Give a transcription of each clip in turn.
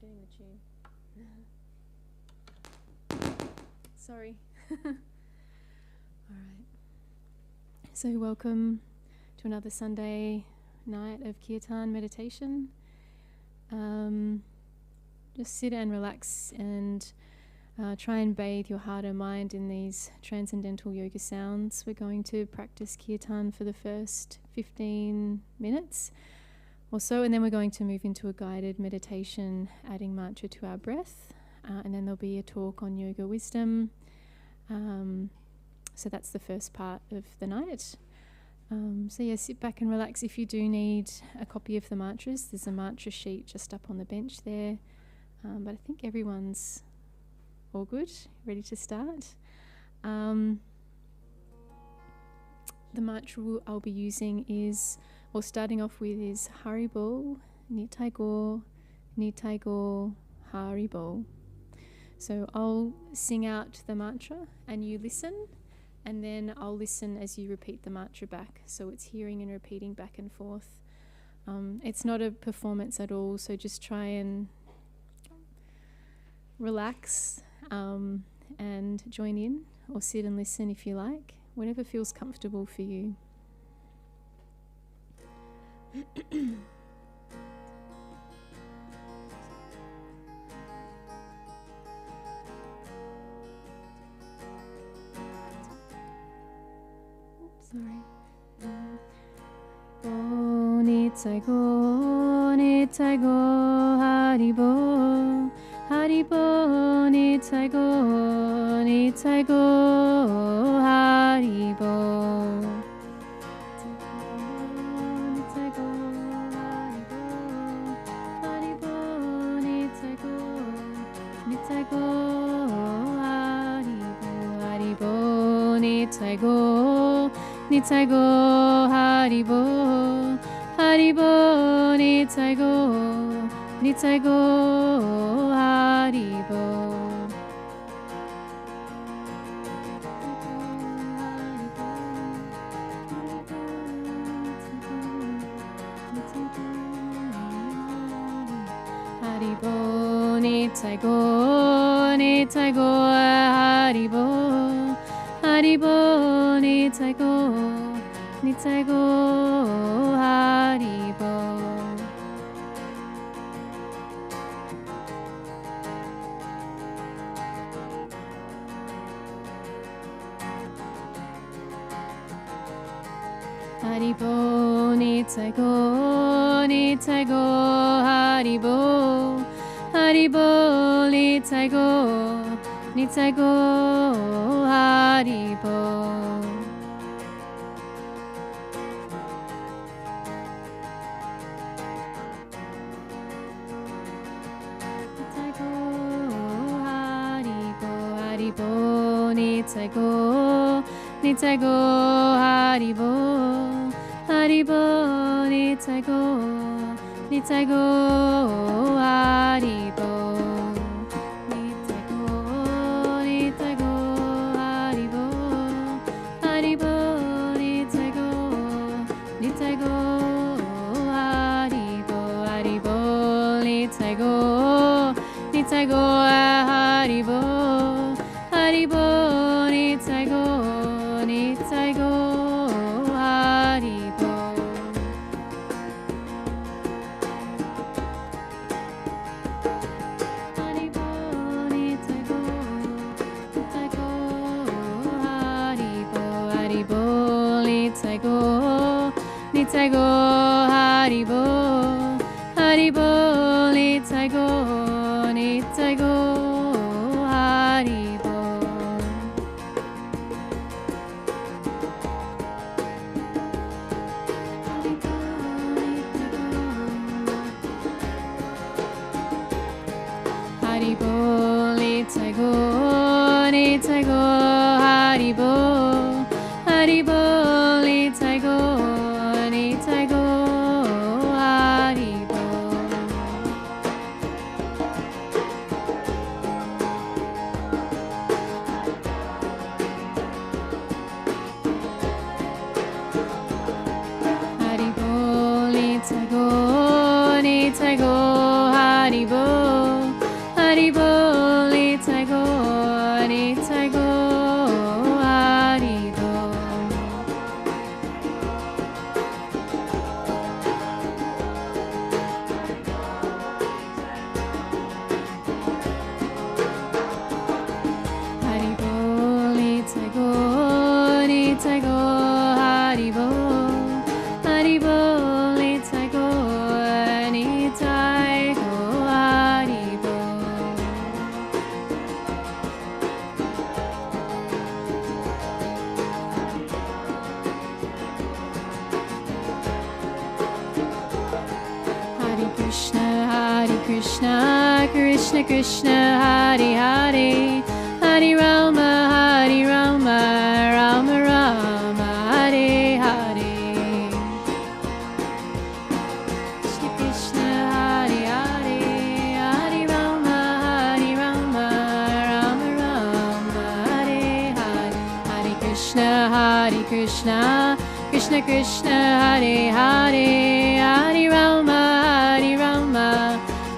getting the tune. Sorry. All right. So welcome to another Sunday night of Kirtan meditation. Just sit and relax and try and bathe your heart and mind in these transcendental yoga sounds. We're going to practice Kirtan for the first 15 minutes or so, and then we're going to move into a guided meditation, adding mantra to our breath, and then there'll be a talk on yoga wisdom. So that's the first part of the night. So yeah, sit back and relax. If you do need a copy of the mantras, there's a mantra sheet just up on the bench there. But I think everyone's all good, ready to start. The mantra I'll be using is, or starting off with, is Haribol, Nitai Gaur, Nitai Gaur, Haribol. So I'll sing out the mantra and you listen, and then I'll listen as you repeat the mantra back. So it's hearing and repeating back and forth. It's not a performance at all, so just try and relax and join in, or sit and listen if you like, whatever feels comfortable for you. Sorry. Bo Nitai Gaur, Nitai Gaur, Haribol, Haribol, Nitai Gaur, Nitai Gaur, Haribol. Nitai Gaur, Haribol, Nitai Gaur, Nitai Gaur, Haribol, Haribol, Nitai Gaur, Nitai Gaur, Haribol, Haribol, Nitai Gaur, Nitai Gaur, Haribol. Haribol, Nitai Gaur, Nitai Gaur, Haribol, Haribol, Nitai Gaur, Nitai Gaur, Haribol. Haribol, Nitai Gaur, Nitai Gaur, Haribol, Haribol, Nitai Gaur, Nitai Gaur, Haribol. Nitai Gaur, Haribol, Haribol, Nitai Gaur, Nitai Gaur, Haribol, Haribol, Nitai Gaur, Nitai Gaur, Haribol. Nitai Gaur, Nitai Gaur, Haribol, Haribol, Nitai Gaur, Nitai Gaur, Haribol, Haribol, Nitai Gaur, Nitai Gaur, Haribol, Haribol, Nitai Gaur, Nitai Gaur, Haribol. Haribol, Nitai Gaur, Nitai Gaur, Haribol, Haribol, Nitai Gaur, Nitai Gaur, Haribol, Haribol, Nitai Gaur, Nitai Gaur, Haribol. Haribol, Nitai Gaur, Nitai Gaur, Haribol, Haribol, Nitai Gaur, Nitai Gaur, Haribol. Krishna, Krishna Krishna, Hare Hare, Hare Rama, Rama Rama, Hare Hare. Krishna Krishna, Hare Hare, Hare Rama, Rama Rama, Hare Hare. Hare Krishna, Krishna Krishna, Hare Hare, Hare Rama,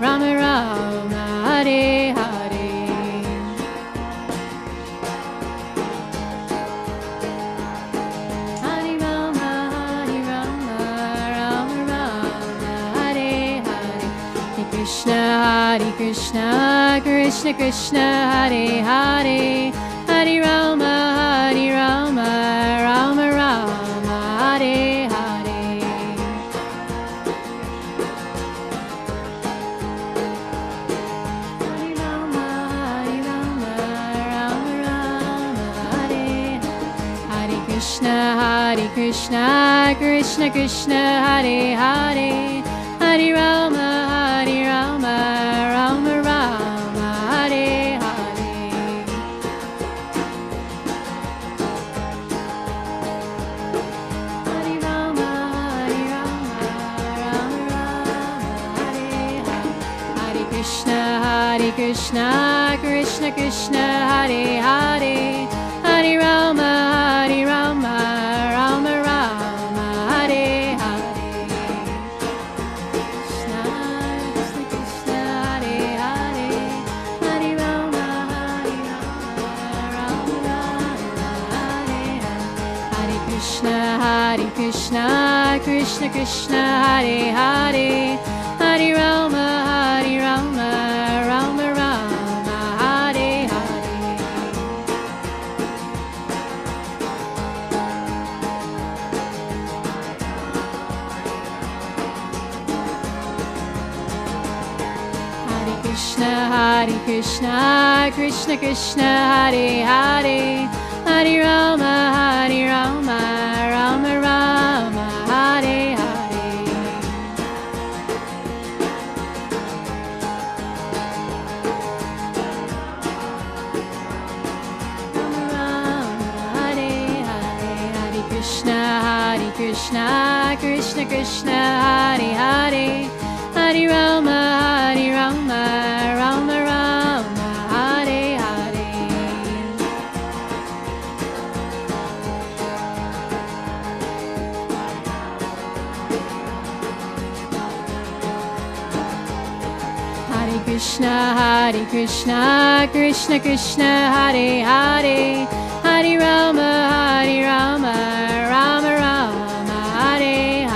Rama Rama, Hare Hare. Hare Rama, Rama Rama, Hare Hare. Hare Krishna, Krishna Krishna, Hare Hare, Hare Rama, Rama Rama, Hare Hare. Hare Rama, Rama Rama, Hare Hare. Hare Krishna, Krishna Krishna, Hare Hare, Hare Rama, Rama Rama, Hare Hare. Hare Rama, Rama Rama, Hare Hare. Hare Krishna, Krishna Krishna, Hare Hare, Hare Rama, Rama Rama, Hare Hare. Krishna Krishna, Hare Hare, Hare Rama, Rama Rama, Hare Hare. Hare Krishna, Krishna Krishna, Hare Hare, Hare Rama, Rama Rama, Hare Hare. Hare Krishna, Krishna Hare Hare, Hare Rama, Rama Rama, Hare Hare. Rama Rama, Hare Hare. Hare Krishna, Krishna Hare Hare, Hare Rama, Rama Rama, Hare Hare. Hare Krishna, Krishna Hare Hare, Hare Rama, Rama Rama, Hare Hare.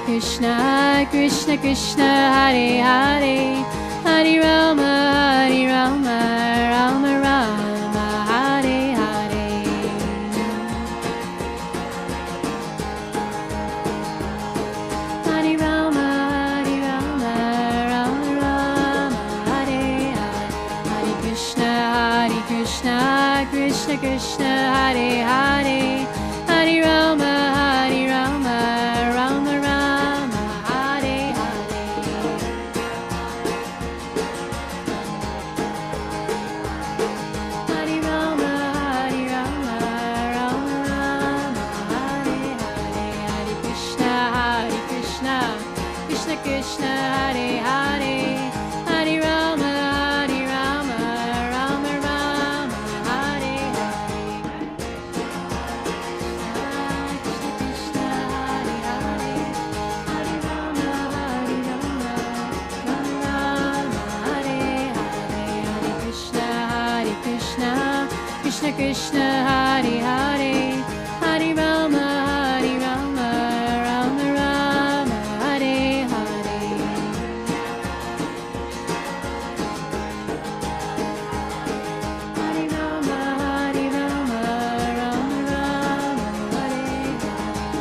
Krishna, Krishna Hare Hare, Hare Rama, Rama Rama, Hare Hare. Hare Rama, Rama Rama, Hare Hare. Hare Krishna, Krishna Hare Hare, Hare Rama, Rama Rama, Hare Hare. Hare Rama, Rama Rama, Hare Hare. Hare Krishna, Krishna Hare Hare, Hare Rama, Rama Rama, Hare Hare. Krishna Hare Hare, Hare Rama, Rama Hare Hare. Hare Krishna, Krishna Hare Hare, Hare Rama, Rama Hare Hare. Hare Rama, Rama Hare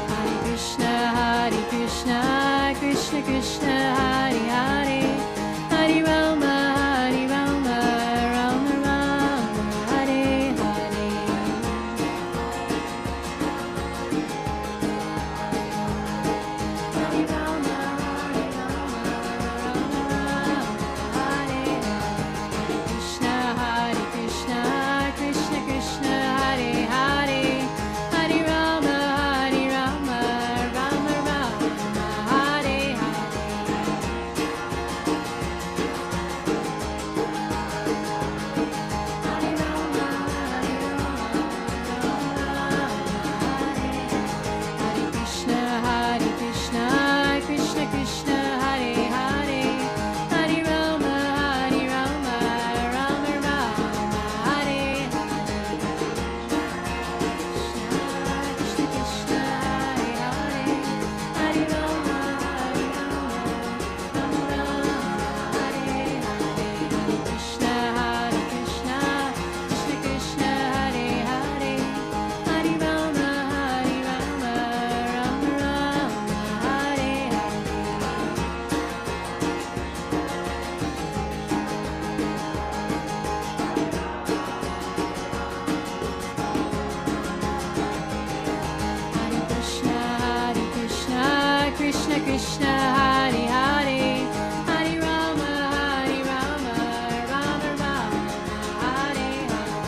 Hare. Hare Krishna, Krishna Hare Hare, Hare Rama, Krishna Krishna, Hare Hare, Hare Rama, Rama Rama, Hare Hare.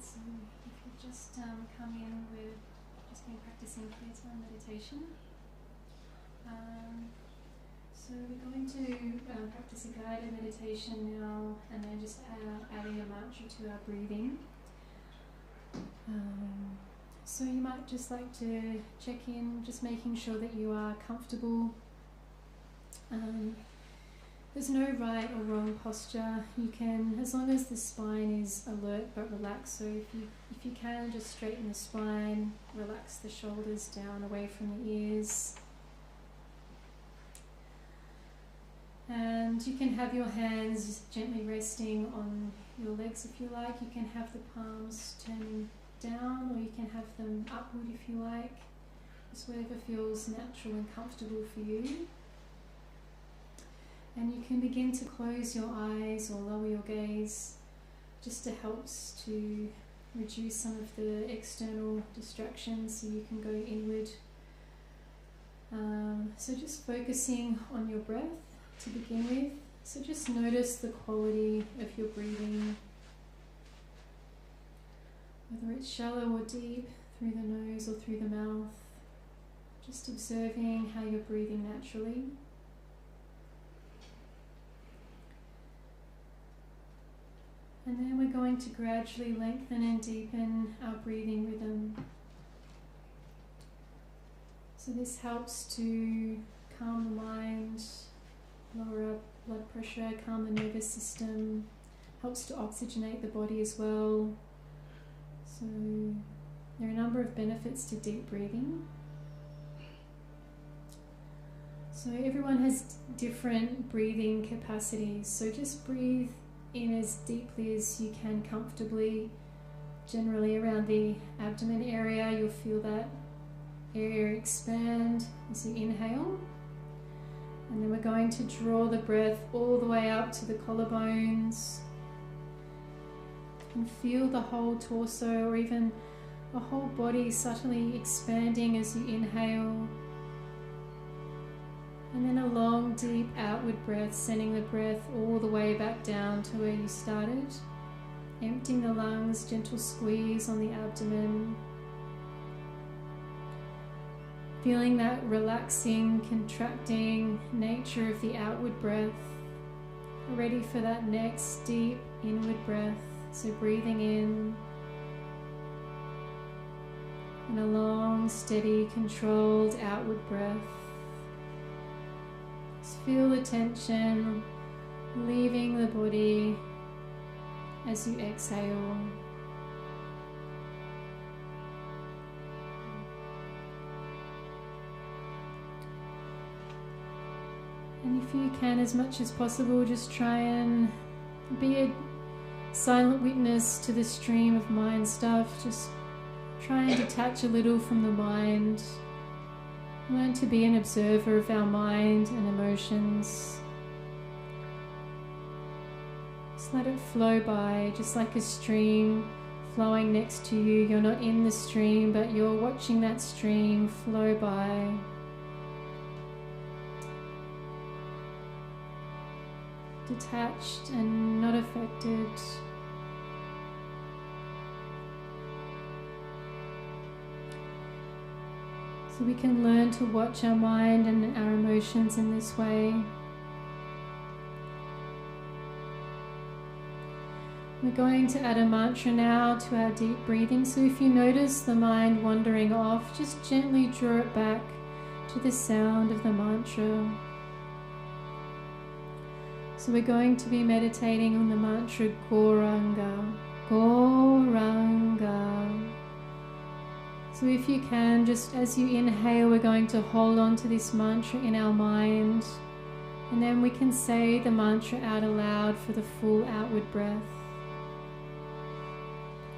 So if you just come in with just been practicing Kirtan meditation. So we're going to practice a guided meditation now, and then just adding a mantra to our breathing. So you might just like to check in, just making sure that you are comfortable. There's no right or wrong posture. You can, as long as the spine is alert but relaxed, so if you can, just straighten the spine, relax the shoulders down away from the ears. And you can have your hands gently resting on your legs if you like. You can have the palms turning down, or you can have them upward if you like. Just whatever feels natural and comfortable for you. And you can begin to close your eyes or lower your gaze, just to helps to reduce some of the external distractions so you can go inward. So just focusing on your breath to begin with. So just notice the quality of your breathing, whether it's shallow or deep, through the nose or through the mouth. Just observing how you're breathing naturally. And then we're going to gradually lengthen and deepen our breathing rhythm. So this helps to calm the mind, lower our blood pressure, calm the nervous system, helps to oxygenate the body as well. So there are a number of benefits to deep breathing. So everyone has different breathing capacities, so just breathe in as deeply as you can comfortably. Generally around the abdomen area, you'll feel that area expand as you inhale. And then we're going to draw the breath all the way up to the collarbones. And feel the whole torso or even the whole body subtly expanding as you inhale. And then a long, deep outward breath, sending the breath all the way back down to where you started. Emptying the lungs, gentle squeeze on the abdomen. Feeling that relaxing, contracting nature of the outward breath. Ready for that next deep inward breath. So breathing in. And a long, steady, controlled outward breath. Just feel the tension leaving the body as you exhale. And if you can, as much as possible, just try and be a silent witness to the stream of mind stuff. Just try and detach a little from the mind. Learn to be an observer of our mind and emotions. Just let it flow by, just like a stream flowing next to you. You're not in the stream, but you're watching that stream flow by. Detached and not affected. So we can learn to watch our mind and our emotions in this way. We're going to add a mantra now to our deep breathing. So if you notice the mind wandering off, just gently draw it back to the sound of the mantra. So we're going to be meditating on the mantra Gauranga. Gauranga. So if you can, just as you inhale, we're going to hold on to this mantra in our mind. And then we can say the mantra out aloud for the full outward breath.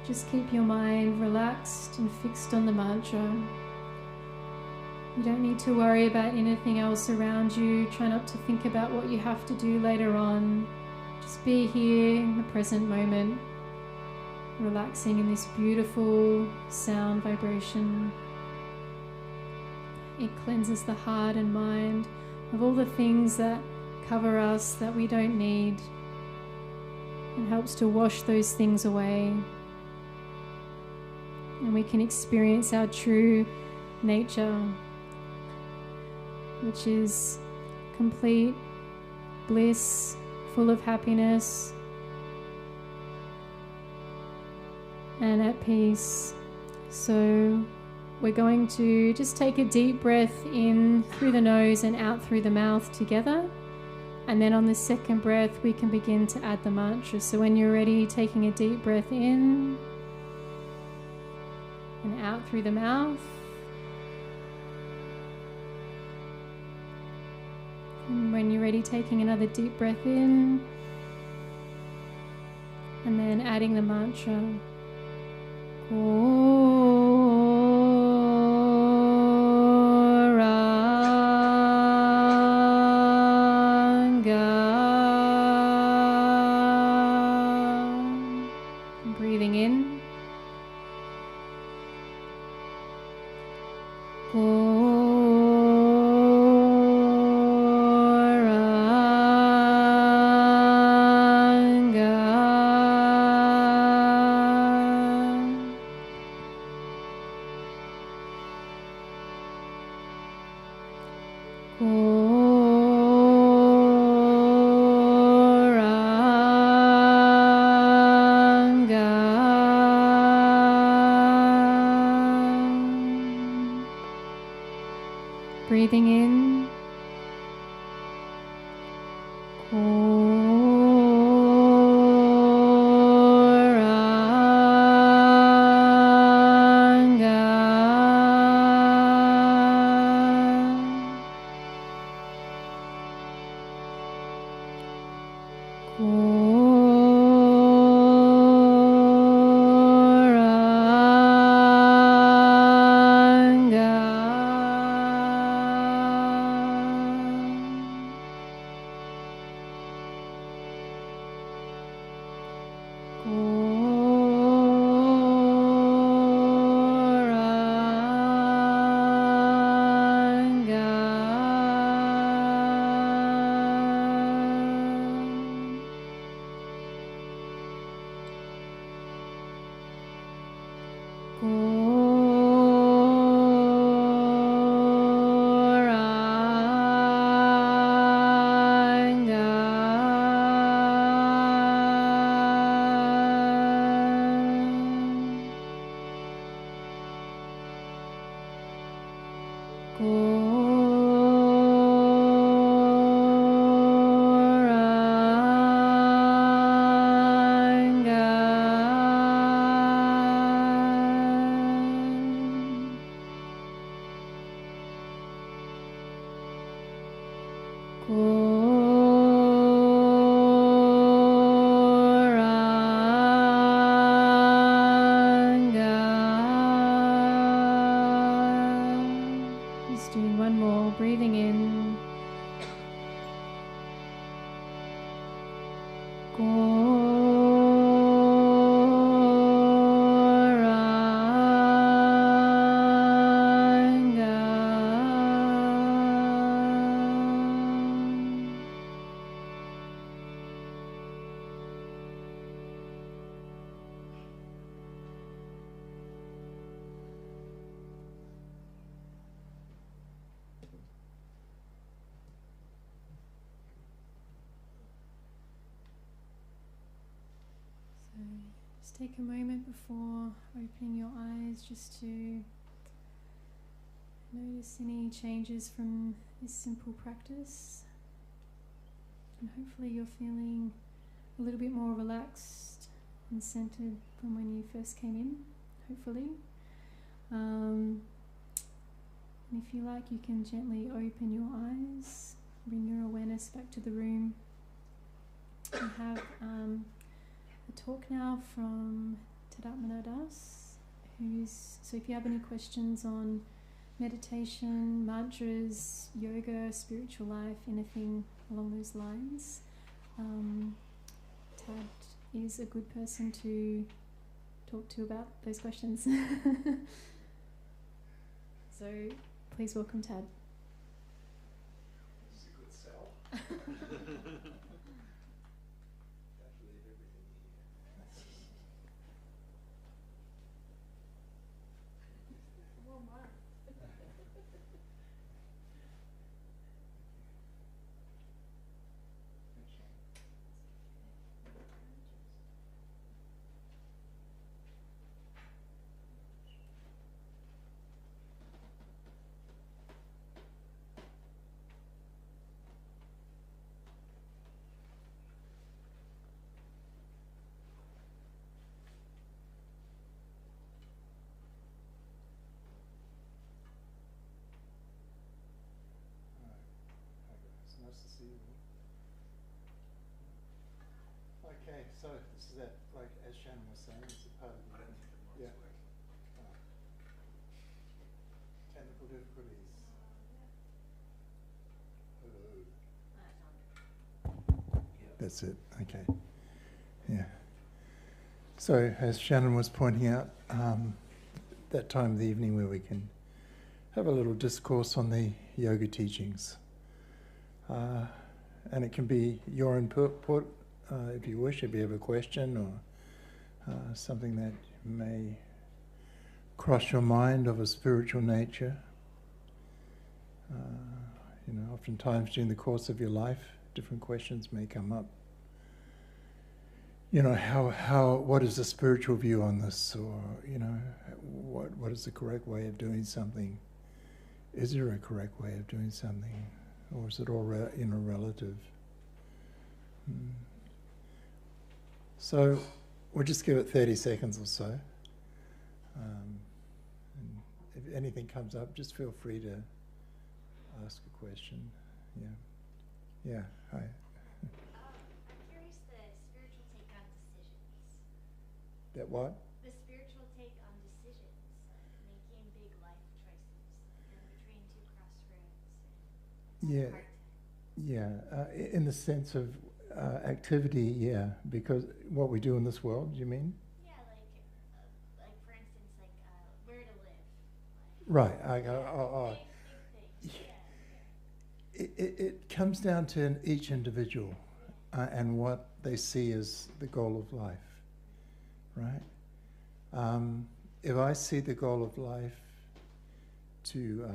Just keep your mind relaxed and fixed on the mantra. You don't need to worry about anything else around you. Try not to think about what you have to do later on. Just be here in the present moment, relaxing in this beautiful sound vibration. It cleanses the heart and mind of all the things that cover us that we don't need. It helps to wash those things away. And we can experience our true nature, which is complete bliss, full of happiness and at peace. So we're going to just take a deep breath in through the nose and out through the mouth together. And then on the second breath, we can begin to add the mantra. So when you're ready, taking a deep breath in and out through the mouth. And when you're ready, taking another deep breath in and then adding the mantra. Breathing in. Breathing in. Just doing one more, breathing in. Just take a moment before opening your eyes just to notice any changes from this simple practice. And hopefully you're feeling a little bit more relaxed and centered from when you first came in, hopefully. And if you like, you can gently open your eyes, bring your awareness back to the room. We have a talk now from Tadatmanah, so if you have any questions on meditation, mantras, yoga, spiritual life, anything along those lines, Tad is a good person to talk to about those questions. So please welcome Tad. This is a good sell. see. Okay, so this is that, like as Shannon was saying, it's a part of the yeah. Technical difficulties. Hello. That's it. Okay. Yeah. So as Shannon was pointing out, that time of the evening where we can have a little discourse on the yoga teachings. And it can be your input, if you wish, if you have a question or something that may cross your mind of a spiritual nature. Oftentimes during the course of your life, different questions may come up. What is the spiritual view on this? Or, what is the correct way of doing something? Is there a correct way of doing something? Or is it all relative? So we'll just give it 30 seconds or so. And if anything comes up, just feel free to ask a question. Yeah. Yeah, hi. I'm curious the spiritual take on decisions. That what? The spiritual take on decisions, making big life choices, between two crossroads. Yeah. In the sense of activity, yeah, because what we do in this world, you mean? Yeah, like for instance, where to live. Right. Big things. It comes down to each individual and what they see as the goal of life, right? If I see the goal of life to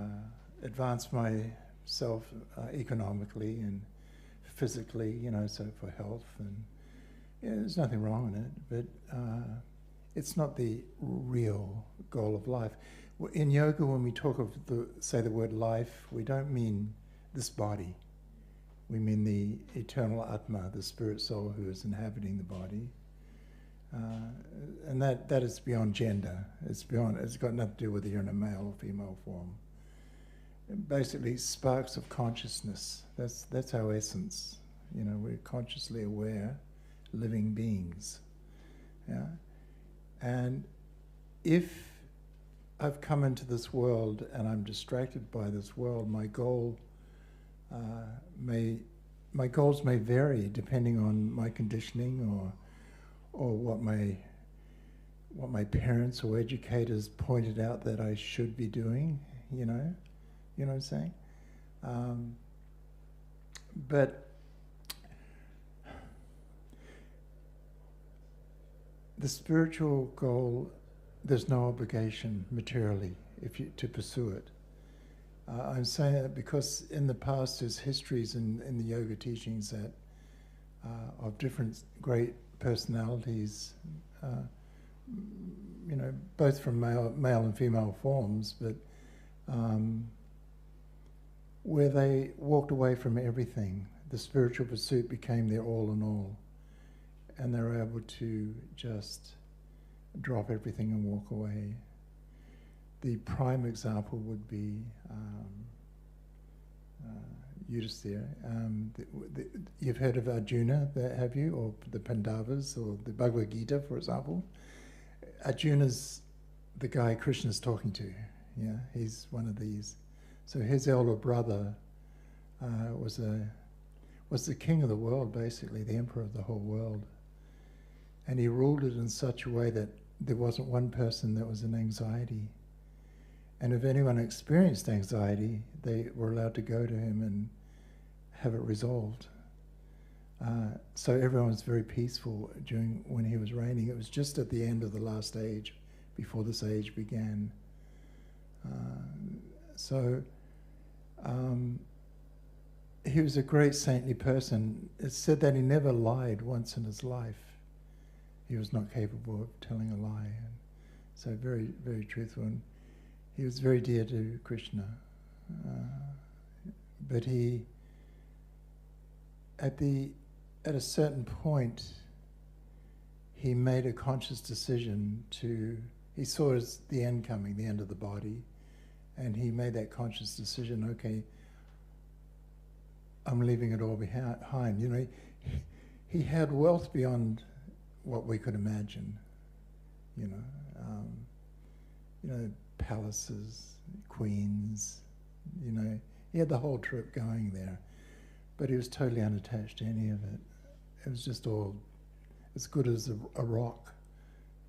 advance myself economically and physically, so for health, and there's nothing wrong in it, but it's not the real goal of life. In yoga, when we talk of say the word life, we don't mean this body. We mean the eternal Atma, the spirit soul who is inhabiting the body. And that is beyond gender. It's got nothing to do whether you're in a male or female form. Basically, sparks of consciousness. That's our essence. We're consciously aware, living beings. Yeah. And if I've come into this world and I'm distracted by this world, my goals may vary depending on my conditioning or what my parents or educators pointed out that I should be doing. You know what I'm saying? But the spiritual goal, there's no obligation materially to pursue it. I'm saying that because in the past there's histories in the yoga teachings that of different great personalities, both from male and female forms, but where they walked away from everything. The spiritual pursuit became their all in all, and they were able to just drop everything and walk away. The prime example would be Yudhisthira. You've heard of Arjuna, have you? Or the Pandavas, or the Bhagavad Gita, for example? Arjuna's the guy Krishna's talking to. Yeah, he's one of these. So his elder brother was the king of the world, basically, the emperor of the whole world. And he ruled it in such a way that there wasn't one person that was in anxiety. And if anyone experienced anxiety, they were allowed to go to him and have it resolved. So everyone was very peaceful when he was reigning. It was just at the end of the last age, before this age began. He was a great saintly person. It's said that he never lied once in his life. He was not capable of telling a lie. And so very, very truthful. And he was very dear to Krishna. But he, at a certain point, he made a conscious decision he saw the end coming, the end of the body, and he made that conscious decision, okay, I'm leaving it all behind. You know, he had wealth beyond what we could imagine. You know, palaces, queens. You know, he had the whole trip going there, but he was totally unattached to any of it. It was just all as good as a rock.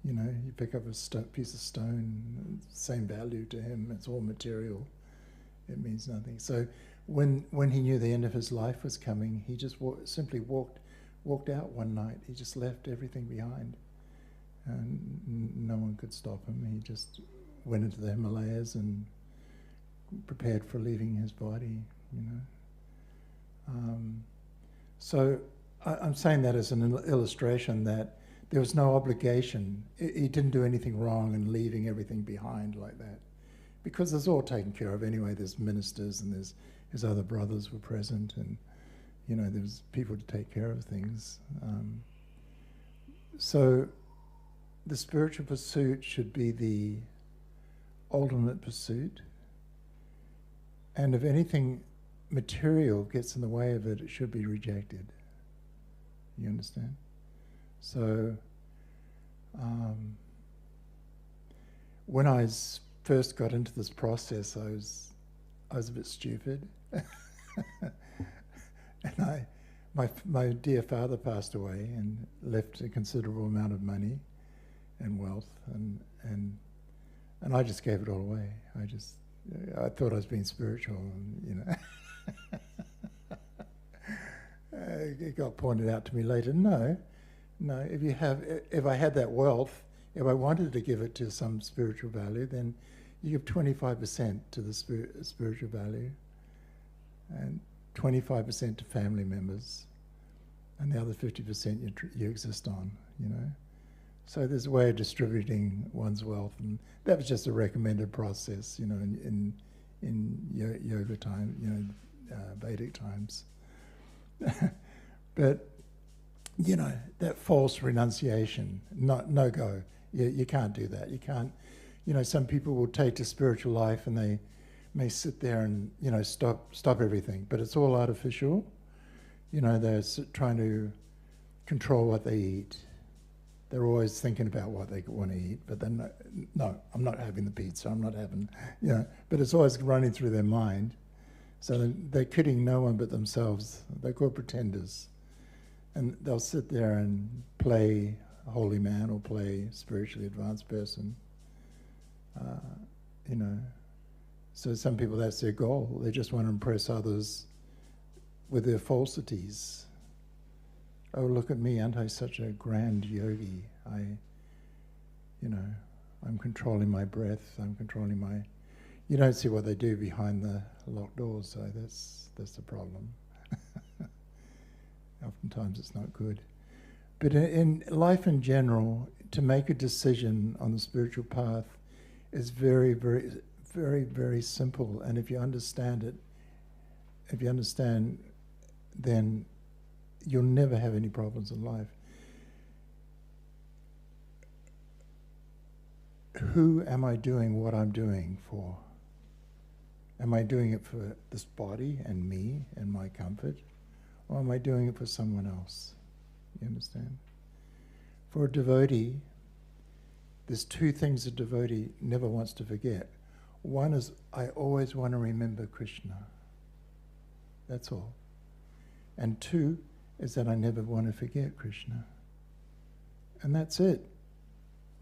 You know, you pick up a piece of stone, same value to him. It's all material. It means nothing. So when he knew the end of his life was coming, he just simply walked out one night. He just left everything behind, and no one could stop him. He just went into the Himalayas and prepared for leaving his body. You know, so I'm saying that as an illustration that there was no obligation. He didn't do anything wrong in leaving everything behind like that, because it's all taken care of anyway. There's ministers and there's his other brothers were present, and you know there's people to take care of things. So the spiritual pursuit should be the ultimate pursuit, and if anything material gets in the way of it, it should be rejected. You understand? So when I first got into this process, I was a bit stupid, and my dear father passed away and left a considerable amount of money and wealth, and I just gave it all away. I thought I was being spiritual, and, you know. It got pointed out to me later. No. If I had that wealth, if I wanted to give it to some spiritual value, then you give 25% to the spiritual value, and 25% to family members, and the other 50% you exist on. You know, so there's a way of distributing one's wealth, and that was just a recommended process. You know, in yoga time, you know, Vedic times. But you know, that false renunciation, no go. You can't do that. You can't. You know, some people will take to spiritual life and they may sit there and, you know, stop everything, but it's all artificial. You know, they're trying to control what they eat. They're always thinking about what they want to eat, but then no, I'm not having the pizza. I'm not having, you know. But it's always running through their mind. So they're kidding no one but themselves. They're called pretenders. And they'll sit there and play holy man or play spiritually advanced person. You know, so some people, that's their goal. They just want to impress others with their falsities. Oh, look at me, aren't I such a grand yogi? You know, I'm controlling my breath, I'm controlling my... You don't see what they do behind the locked doors, so that's the problem. Oftentimes it's not good. But in life in general, to make a decision on the spiritual path is very, very, very, very simple. And if you understand it, then you'll never have any problems in life. Who am I doing what I'm doing for? Am I doing it for this body and me and my comfort? Or am I doing it for someone else? You understand? For a devotee, there's two things a devotee never wants to forget. One is, I always want to remember Krishna. That's all. And two is that I never want to forget Krishna. And that's it.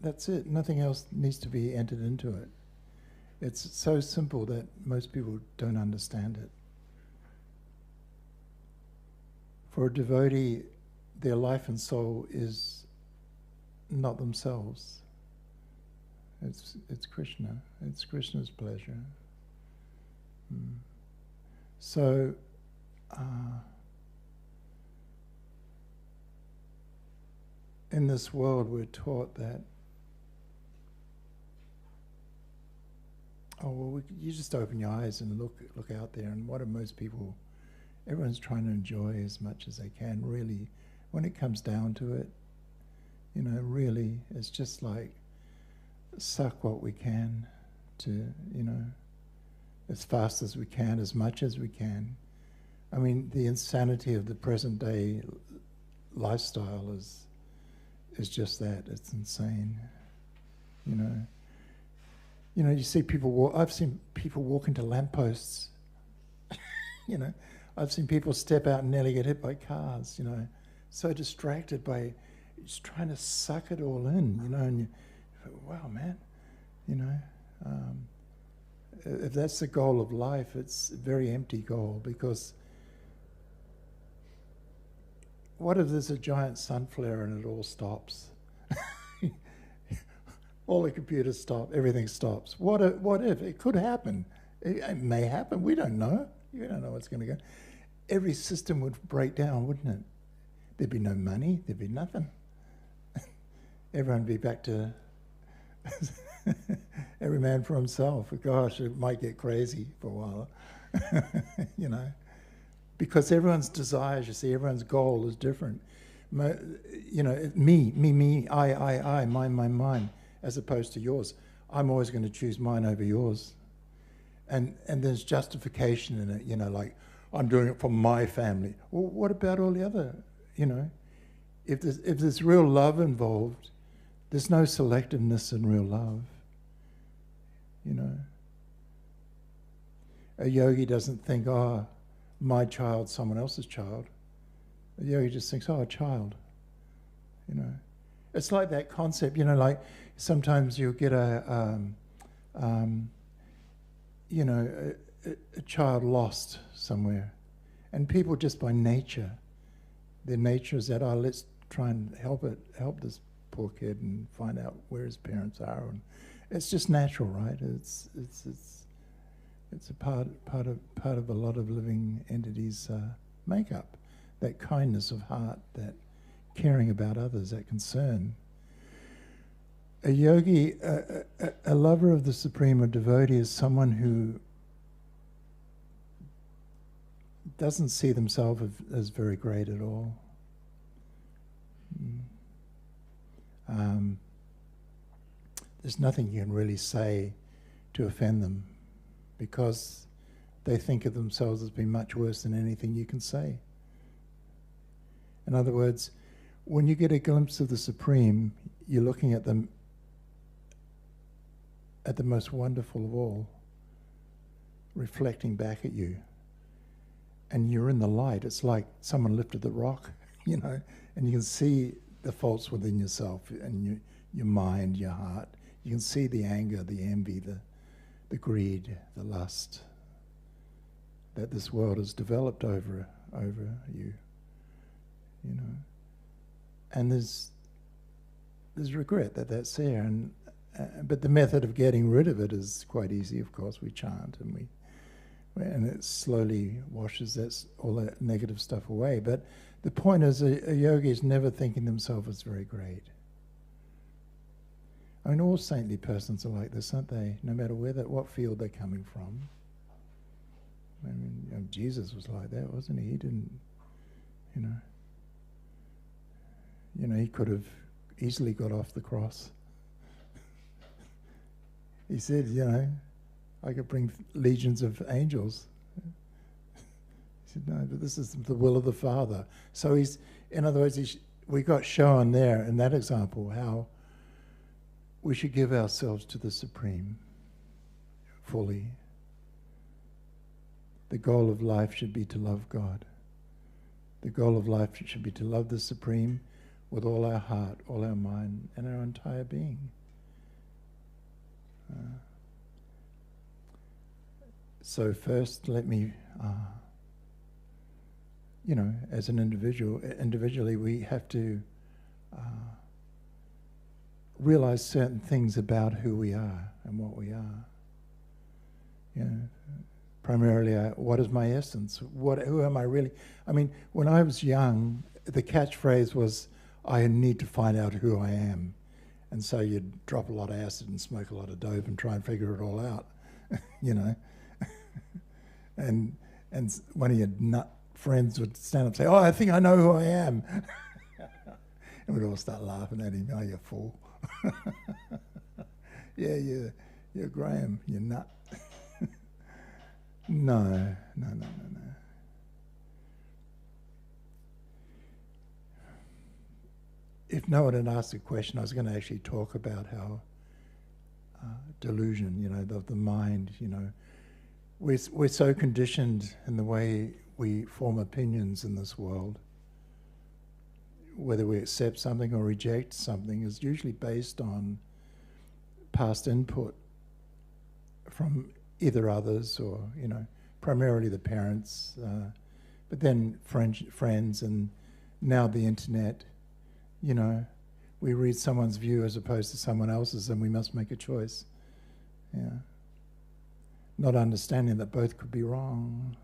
That's it. Nothing else needs to be entered into it. It's so simple that most people don't understand it. For a devotee, their life and soul is not themselves. It's Krishna. It's Krishna's pleasure. So, in this world, we're taught that, oh, well, you just open your eyes and look out there, and what are most people... Everyone's trying to enjoy as much as they can, really. When it comes down to it, you know, really, it's just like suck what we can to, you know, as fast as we can, as much as we can. I mean, the insanity of the present day lifestyle is just that. It's insane, you know. You know, you see people walk. I've seen people walk into lampposts. You know, I've seen people step out and nearly get hit by cars. You know, so distracted by just trying to suck it all in. You know, and you, wow, man. You know, if that's the goal of life, it's a very empty goal, because what if there's a giant sun flare and it all stops? All the computers stop, everything stops. What if? It could happen. It may happen. We don't know. You don't know what's going to go. Every system would break down, wouldn't it? There'd be no money. There'd be nothing. Everyone would be back to every man for himself. Gosh, it might get crazy for a while. You know, because everyone's desires, you see, everyone's goal is different. You know, me, I, mine, as opposed to yours. I'm always going to choose mine over yours. And there's justification in it, you know, like, I'm doing it for my family. Well, what about all the other, you know? If there's real love involved, there's no selectiveness in real love, you know? A yogi doesn't think, oh, my child, someone else's child. A yogi just thinks, oh, a child, you know? It's like that concept, you know, like sometimes you'll get you know, a child lost somewhere. And people just by nature, their nature is that, oh, let's try and help this poor kid and find out where his parents are. And it's just natural, right? It's a part of a lot of living entities' makeup, that kindness of heart, that caring about others, that concern. A yogi, a lover of the Supreme, a devotee, is someone who doesn't see themselves as very great at all. There's nothing you can really say to offend them, because they think of themselves as being much worse than anything you can say. In other words, when you get a glimpse of the Supreme, you're looking at them at the most wonderful of all, reflecting back at you. And you're in the light. It's like someone lifted the rock, you know, and you can see the faults within yourself and your mind, your heart. You can see the anger, the envy, the greed, the lust that this world has developed over you, you know. And there's regret that that's there, and but the method of getting rid of it is quite easy. Of course, we chant and it slowly washes all that negative stuff away. But the point is, a yogi is never thinking themselves as very great. I mean, all saintly persons are like this, aren't they? No matter what field they're coming from. I mean, you know, Jesus was like that, wasn't he? He didn't, you know, he could have easily got off the cross. He said, you know, I could bring legions of angels. He said, no, but this is the will of the Father. So in other words, we got shown there in that example how we should give ourselves to the Supreme fully. The goal of life should be to love God. The goal of life should be to love the Supreme with all our heart, all our mind, and our entire being. So first, let me, you know, as an individually, we have to realize certain things about who we are and what we are. You know, primarily, what is my essence? Who am I really? I mean, when I was young, the catchphrase was, I need to find out who I am. And so you'd drop a lot of acid and smoke a lot of dope and try and figure it all out, you know. and one of your nut friends would stand up and say, oh, I think I know who I am. And we'd all start laughing at him. Oh, you fool. Yeah, you're Graham, you're nut. No. if no one had asked a question, I was going to actually talk about how delusion, of the mind, we're so conditioned in the way we form opinions in this world. Whether we accept something or reject something is usually based on past input from either others or, primarily the parents, but then friends, and now the internet. We read someone's view as opposed to someone else's, and we must make a choice. Yeah. Not understanding that both could be wrong,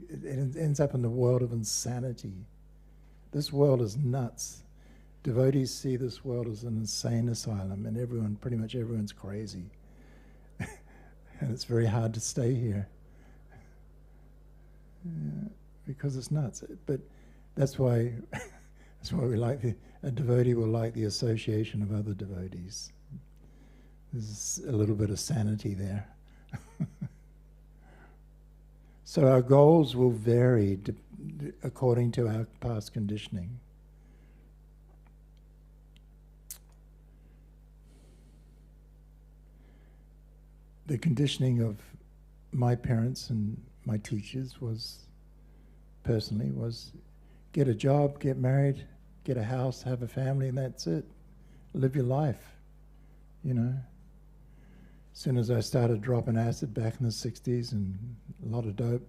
It ends up in the world of insanity. This world is nuts. Devotees see this world as an insane asylum, and pretty much everyone's crazy. And it's very hard to stay here. Yeah, because it's nuts. But that's why we like a devotee will like the association of other devotees. There's a little bit of sanity there. So our goals will vary according to our past conditioning. The conditioning of my parents and my teachers was get a job, get married, get a house, have a family, and that's it. Live your life, As soon as I started dropping acid back in the 60s and a lot of dope,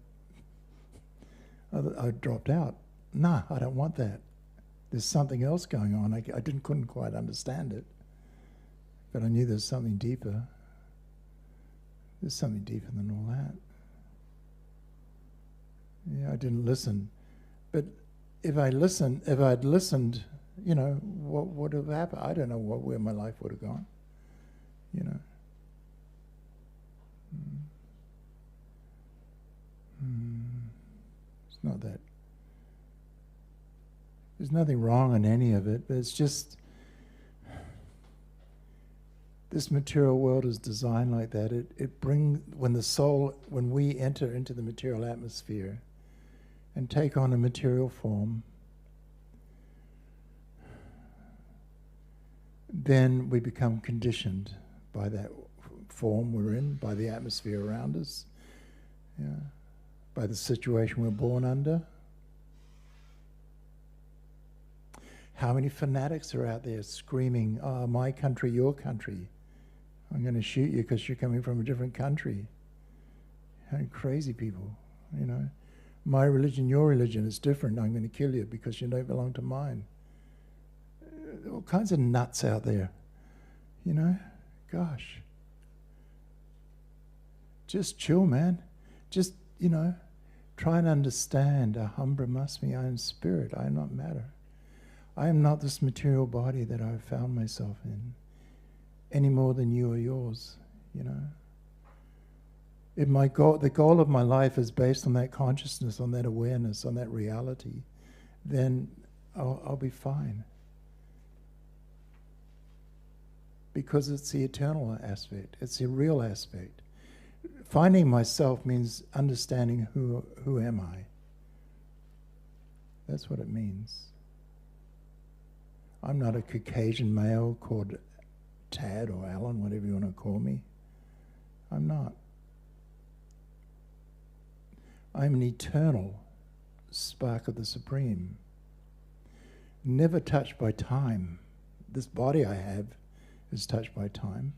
I dropped out. Nah, I don't want that. There's something else going on. I couldn't quite understand it, but I knew there's something deeper. There's something deeper than all that. Yeah, I didn't listen. But if I'd listened, what would have happened? I don't know where my life would have gone, It's not that. There's nothing wrong in any of it, but it's just this material world is designed like that. It brings, when we enter into the material atmosphere and take on a material form, then we become conditioned by that form we're in, by the atmosphere around us, by the situation we're born under. How many fanatics are out there screaming, "Oh, my country, your country. I'm going to shoot you because you're coming from a different country." How many crazy people, My religion, your religion is different. I'm going to kill you because you don't belong to mine. All kinds of nuts out there, Gosh. Just chill, man. Just, try and understand. Aham brahmasmi, I am spirit, I am not matter. I am not this material body that I've found myself in, any more than you are yours, If the goal of my life is based on that consciousness, on that awareness, on that reality, then I'll be fine. Because it's the eternal aspect, it's the real aspect. Finding myself means understanding who am I. That's what it means. I'm not a Caucasian male called Tad or Alan, whatever you want to call me. I'm not. I'm an eternal spark of the Supreme, never touched by time. This body I have is touched by time,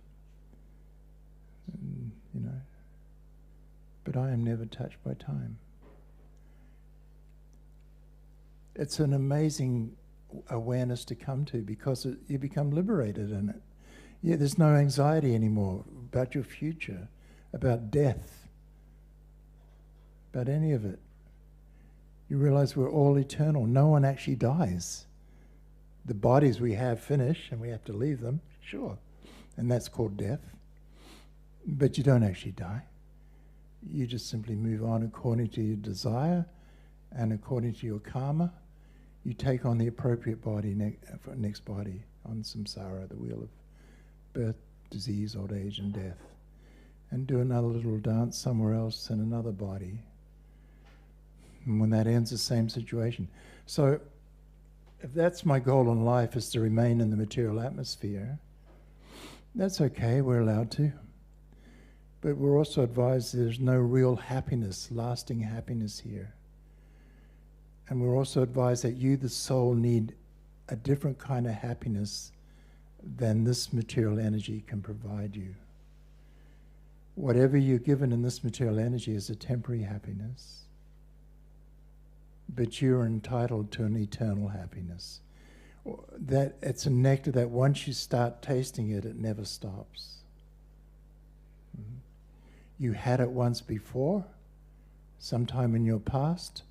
but I am never touched by time. It's an amazing awareness to come to because you become liberated in it. Yeah, there's no anxiety anymore about your future, about death, about any of it. You realize we're all eternal. No one actually dies. The bodies we have finish and we have to leave them, sure, and that's called death. But you don't actually die. You just simply move on according to your desire and according to your karma. You take on the appropriate body, next body on samsara, the wheel of birth, disease, old age, and death, and do another little dance somewhere else in another body. And when that ends, the same situation. So if that's my goal in life, is to remain in the material atmosphere, that's okay, we're allowed to. But we're also advised there's no real happiness, lasting happiness here. And we're also advised that you, the soul, need a different kind of happiness than this material energy can provide you. Whatever you're given in this material energy is a temporary happiness, but you're entitled to an eternal happiness. That it's a nectar that once you start tasting it, it never stops. You had it once before, sometime in your past,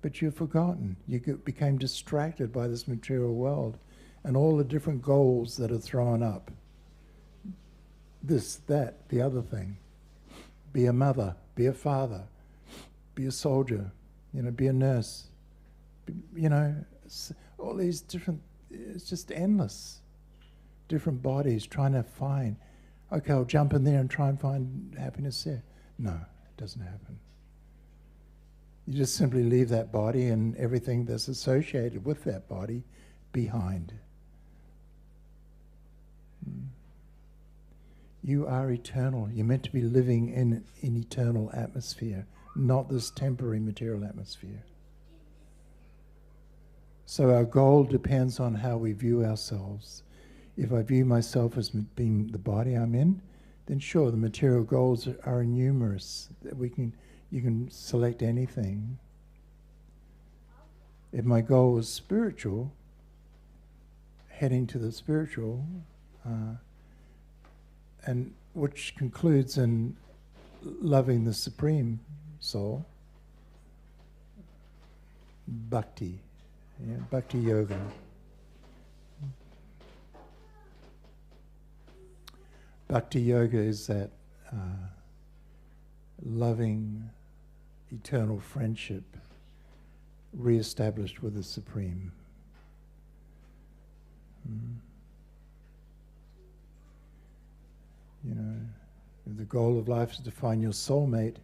but you've forgotten. You became distracted by this material world and all the different goals that are thrown up. This, that, the other thing. Be a mother, be a father, be a soldier, be a nurse. All these different, it's just endless. Different bodies trying to find, okay, I'll jump in there and try and find happiness there. No, it doesn't happen. You just simply leave that body and everything that's associated with that body behind. You are eternal. You're meant to be living in an eternal atmosphere, not this temporary material atmosphere. So our goal depends on how we view ourselves. If I view myself as being the body I'm in, then sure, the material goals are numerous. You can select anything. If my goal is spiritual, heading to the spiritual, and which concludes in loving the Supreme Soul, bhakti, bhakti yoga. Bhakti yoga is that loving, eternal friendship re-established with the Supreme. If the goal of life is to find your soulmate,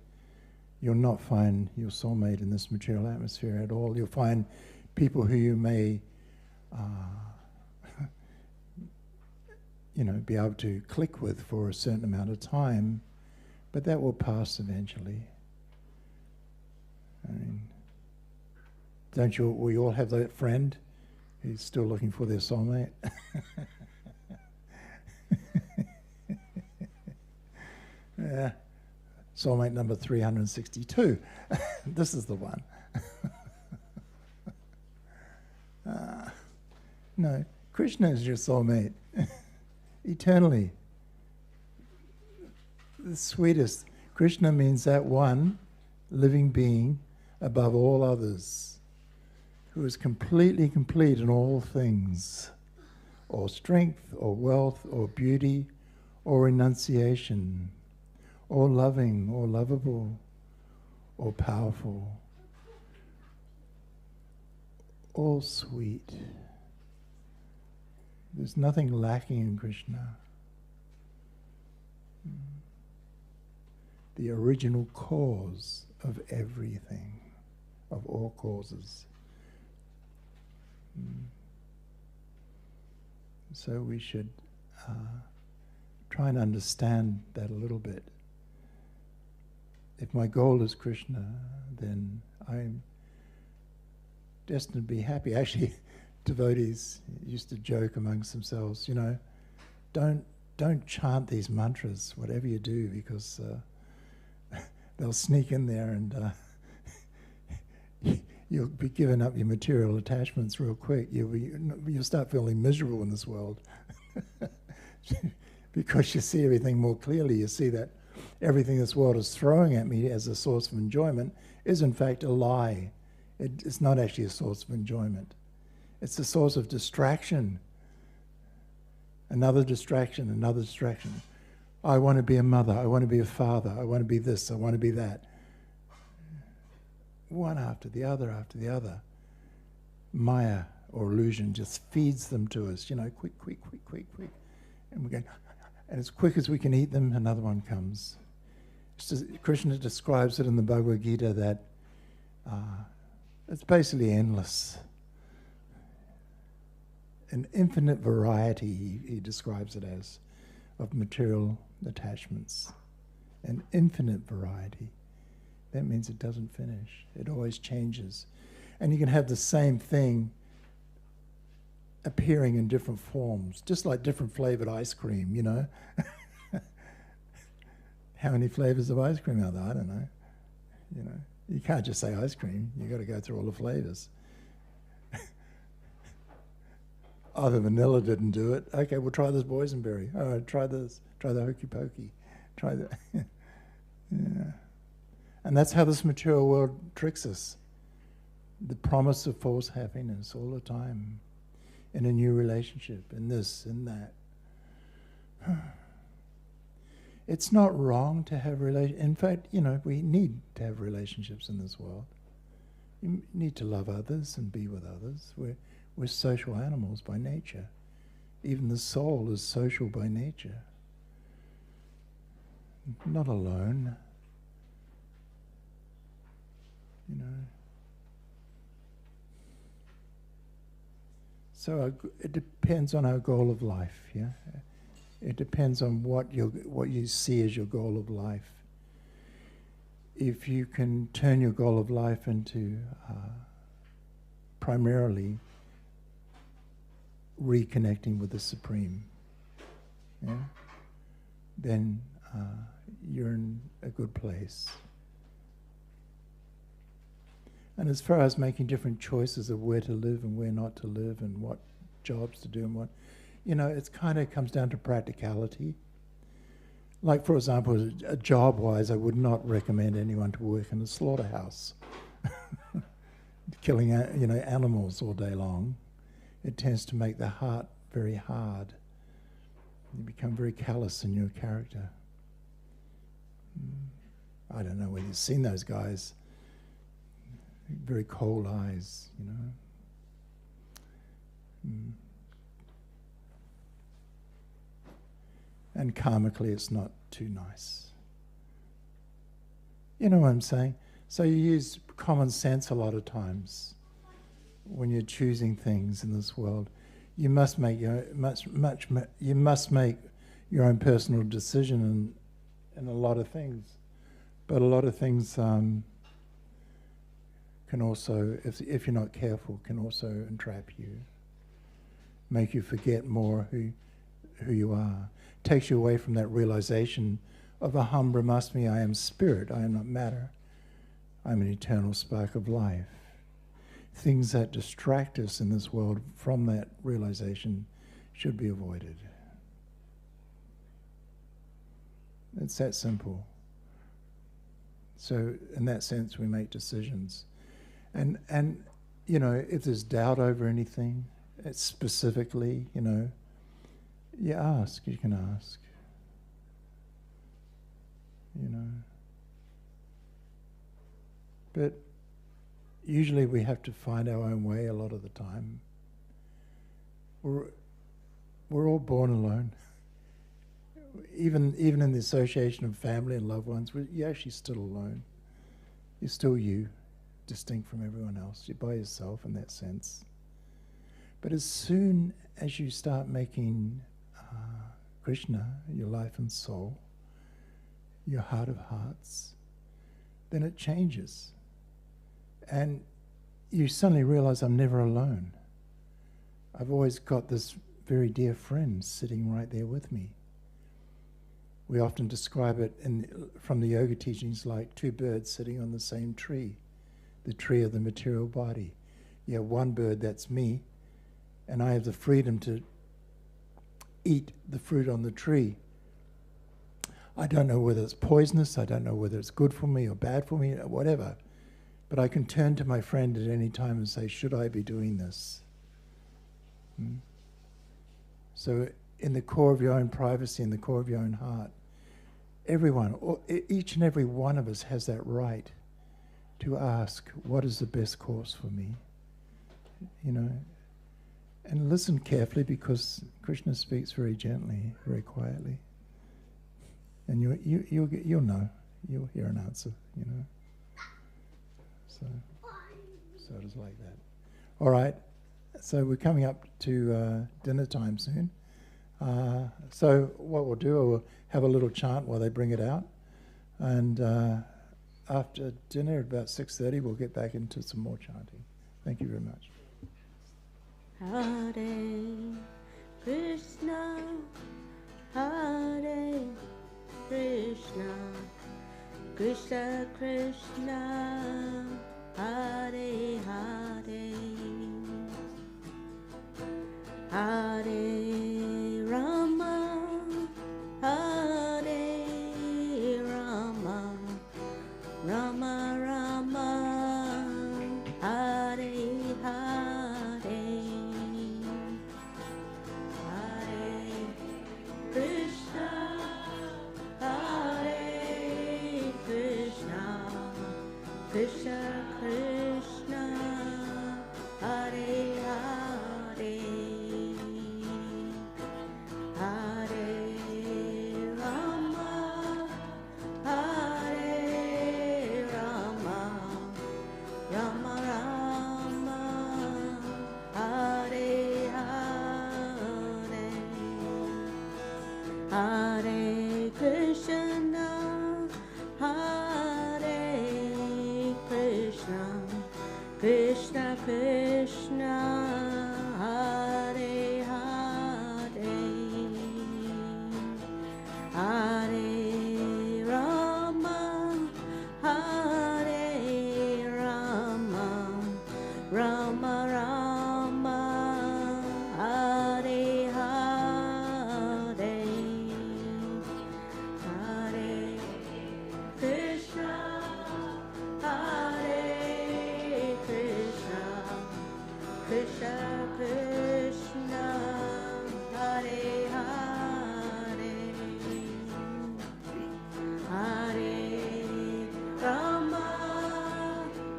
you'll not find your soulmate in this material atmosphere at all. You'll find people who you may be able to click with for a certain amount of time, but that will pass eventually. We all have that friend who's still looking for their soulmate? Yeah. Soulmate number 362. This is the one. No, Krishna is your soulmate. Eternally. The sweetest. Krishna means that one living being above all others, who is completely complete in all things, or strength, or wealth, or beauty, or renunciation, or loving, or lovable, or powerful, all sweet. There's nothing lacking in Krishna. The original cause of everything, of all causes. So we should try and understand that a little bit. If my goal is Krishna, then I'm destined to be happy. Actually, devotees used to joke amongst themselves, don't chant these mantras, whatever you do, because they'll sneak in there and you'll be giving up your material attachments real quick. You'll start feeling miserable in this world because you see everything more clearly. You see that everything this world is throwing at me as a source of enjoyment is in fact a lie. It's not actually a source of enjoyment. It's a source of distraction. Another distraction, another distraction. I want to be a mother, I want to be a father, I want to be this, I want to be that. One after the other. Maya, or illusion, just feeds them to us, quick. And we're going, and as quick as we can eat them, another one comes. Krishna describes it in the Bhagavad Gita that It's basically endless. An infinite variety, he describes it as, of material attachments. An infinite variety. That means it doesn't finish. It always changes. And you can have the same thing appearing in different forms, just like different flavored ice cream, you know. How many flavors of ice cream are there? I don't know. You know, you can't just say ice cream. You've got to go through all the flavors. Oh, the vanilla didn't do it. Okay, we'll try this boysenberry. All right, try this. Try the hokey pokey. Try that. Yeah. And that's how this material world tricks us. The promise of false happiness all the time. In a new relationship, in this, in that. It's not wrong to have relationships. In fact, you know, we need to have relationships in this world. You need to love others and be with others. We're social animals by nature. Even the soul is social by nature. Not alone. You know. So it depends on our goal of life, yeah? It depends on what you see as your goal of life. If you can turn your goal of life into primarily reconnecting with the Supreme, yeah, then you're in a good place. And as far as making different choices of where to live and where not to live and what jobs to do and what, you know, it's kind of comes down to practicality. Like, for example, job-wise, I would not recommend anyone to work in a slaughterhouse, killing, you know, animals all day long. It tends to make the heart very hard. You become very callous in your character. I don't know whether you've seen those guys. Very cold eyes, you know. And karmically, it's not too nice. You know what I'm saying? So you use common sense a lot of times when you're choosing things in this world. You must make your you must make your own personal decision in a lot of things, but a lot of things can also, if you're not careful, can also entrap you, make you forget more who you are. Takes you away from that realization of aham brahmasmi, I am spirit, I am not matter. I'm an eternal spark of life. Things that distract us in this world from that realization should be avoided. It's that simple. So in that sense, we make decisions. And you know, if there's doubt over anything, it's specifically, you know, you can ask. You know. But usually we have to find our own way a lot of the time. We're all born alone. Even in the association of family and loved ones, you're actually still alone. You're still you, distinct from everyone else. You're by yourself in that sense. But as soon as you start making Krishna your life and soul, your heart of hearts, then it changes. And you suddenly realize I'm never alone. I've always got this very dear friend sitting right there with me. We often describe it from the yoga teachings like two birds sitting on the same tree, the tree of the material body. You have one bird, that's me, and I have the freedom to eat the fruit on the tree. I don't know whether it's poisonous, I don't know whether it's good for me or bad for me, or whatever. But I can turn to my friend at any time and say, should I be doing this? So in the core of your own privacy, in the core of your own heart, everyone, each and every one of us has that right to ask, what is the best course for me? You know, and listen carefully, because Krishna speaks very gently, very quietly. And you'll know, you'll hear an answer, you know. So So it is like that. All right. So we're coming up to dinner time soon. So what we'll do, we'll have a little chant while they bring it out. And after dinner at about 6:30, we'll get back into some more chanting. Thank you very much. Hare Krishna, Hare Krishna, Krishna Krishna, Hare Hare, Hare Rama, Hare Rama, Rama Rama, Hare Hare, Hare Krishna, Hare Krishna, Krishna Krishna, Hare Hare, Hare Rama, Hare Rama, Rama Rama, Hare Hare, Hare Krishna, Hare Krishna, Krishna Krishna, Hare Hare, Hare Rama, Hare Rama, Rama Rama, Hare Hare, Hare Krishna, Hare Krishna, Krishna Krishna, Hare Hare, Hare Rama,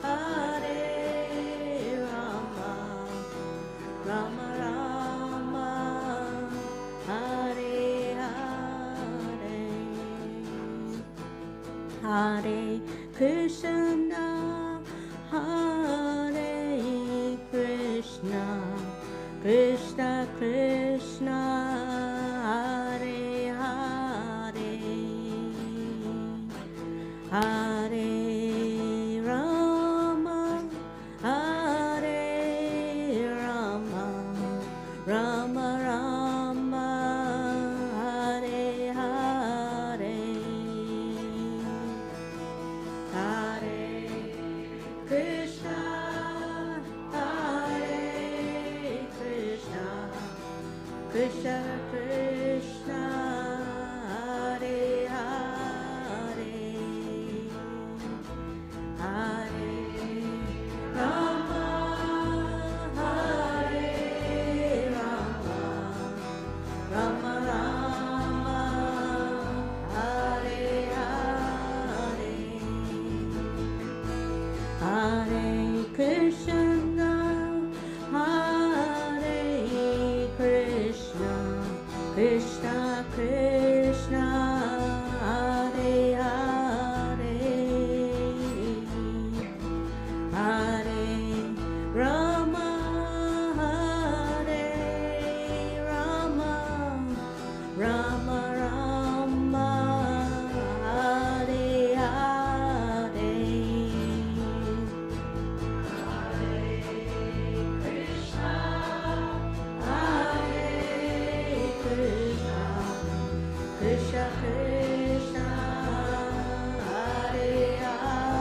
Hare Rama, Rama Rama, Hare Hare, Hare Krishna, Hare Krishna, Krishna Krishna, Hare Hare, Hare Rama, Hare Rama, Rama Rama, Hare Hare, Hare Krishna, Hare Krishna, Krishna Krishna, Hare Hare, Hare Rama, Hare Rama, Rama Rama, Hare Hare, Hare Krishna, Hare Krishna, Krishna Krishna, Hare Hare, Hare Rama, Hare Rama, Rama Rama, Hare Hare, Krishna Krishna, Hare Hare,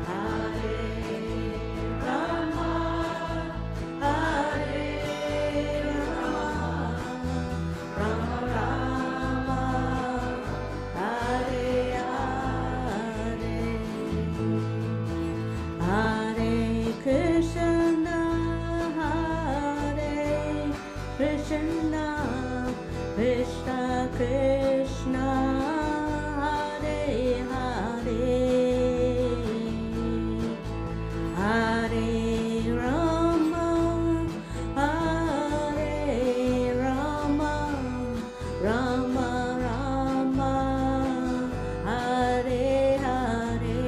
Hare Rama, Hare Rama, Rama Rama, Hare Hare, Hare Krishna, Hare Krishna, Krishna Krishna, Hare Hare, Hare Rama, Hare Rama, Rama Rama, Hare Hare,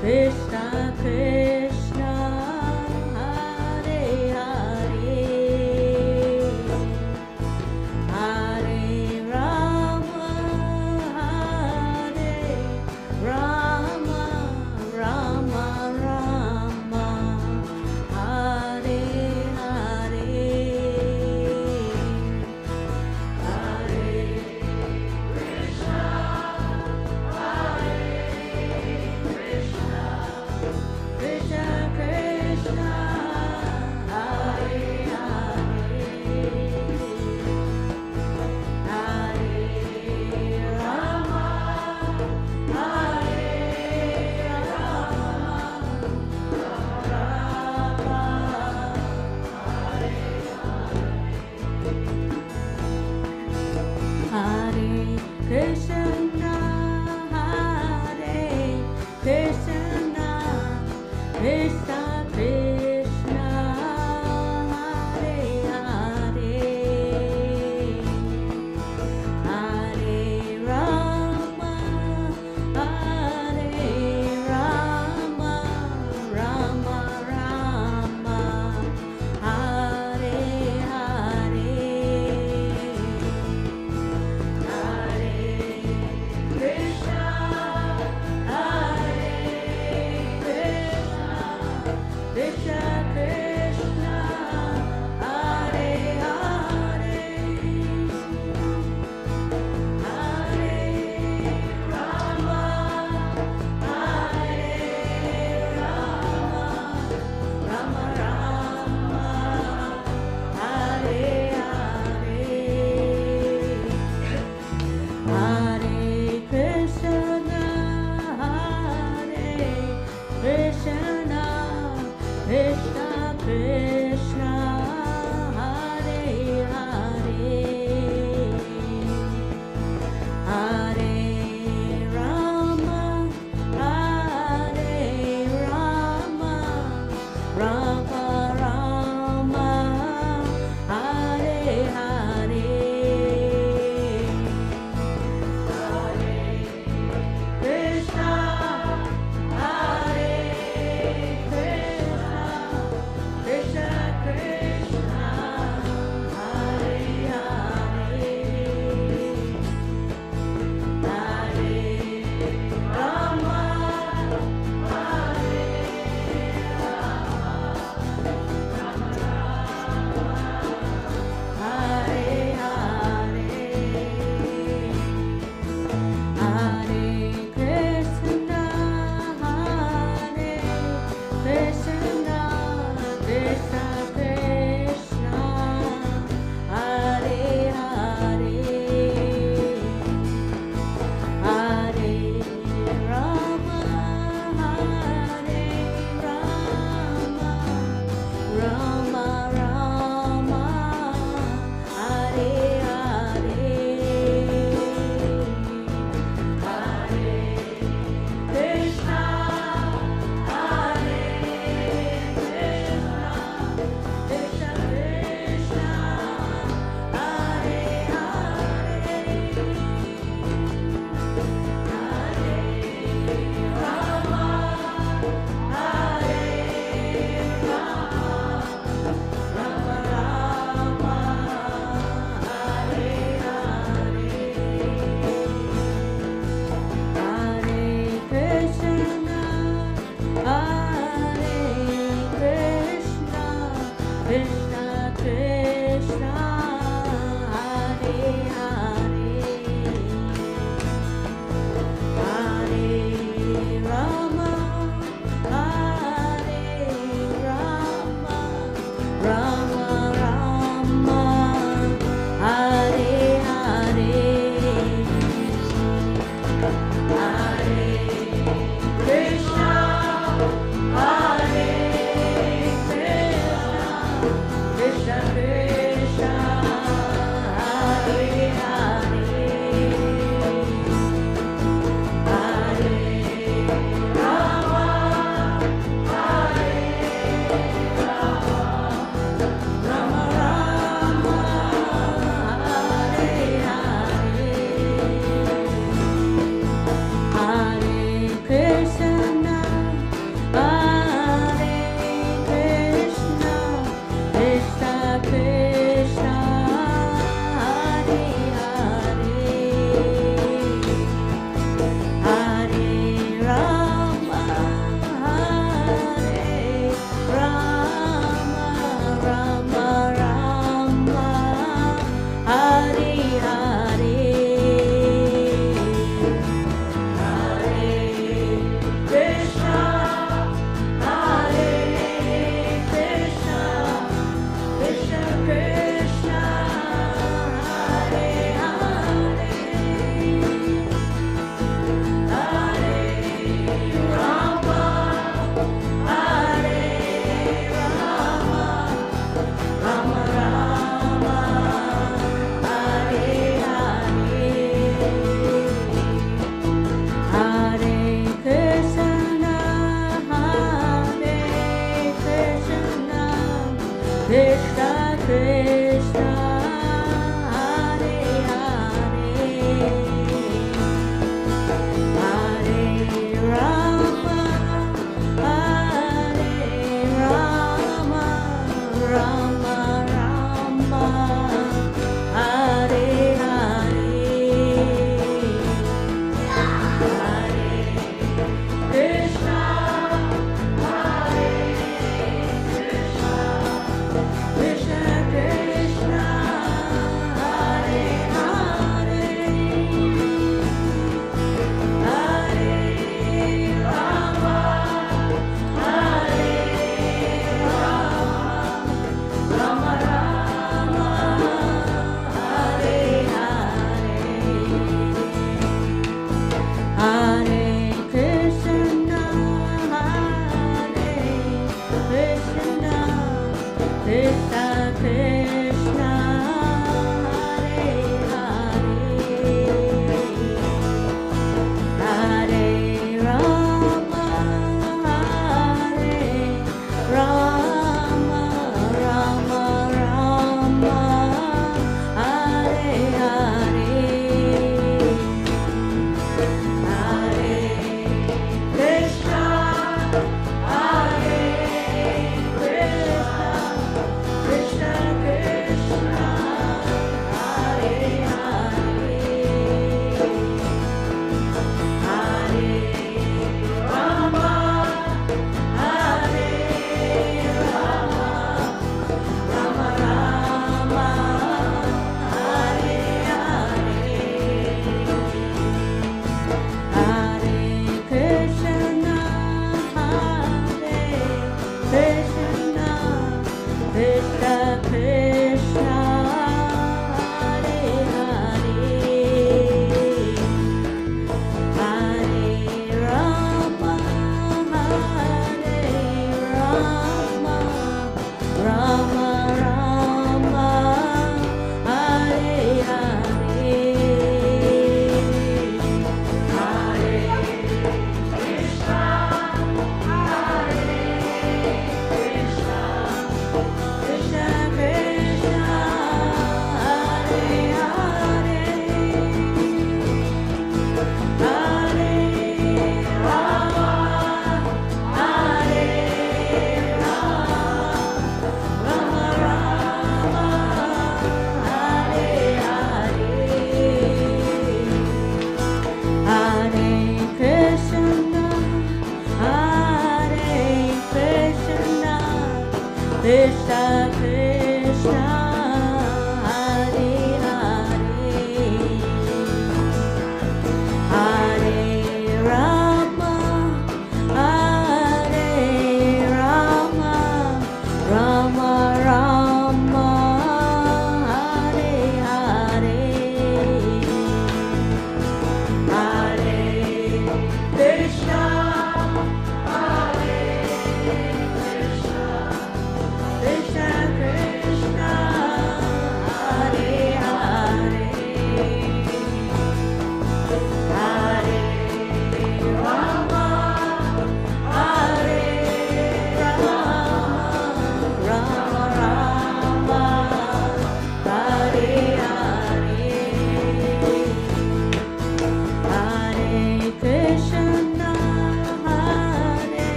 Krishna Krishna Hare Hare Hare Rama Hare Rama Rama Rama Hare Hare Krishna Krishna Hare Hare Hare Rama Hare Hare Krishna Hare Krishna Krishna Krishna Hare Hare Hare Rama Hare Rama Rama Rama Hare Hare Hare Krishna Hare Krishna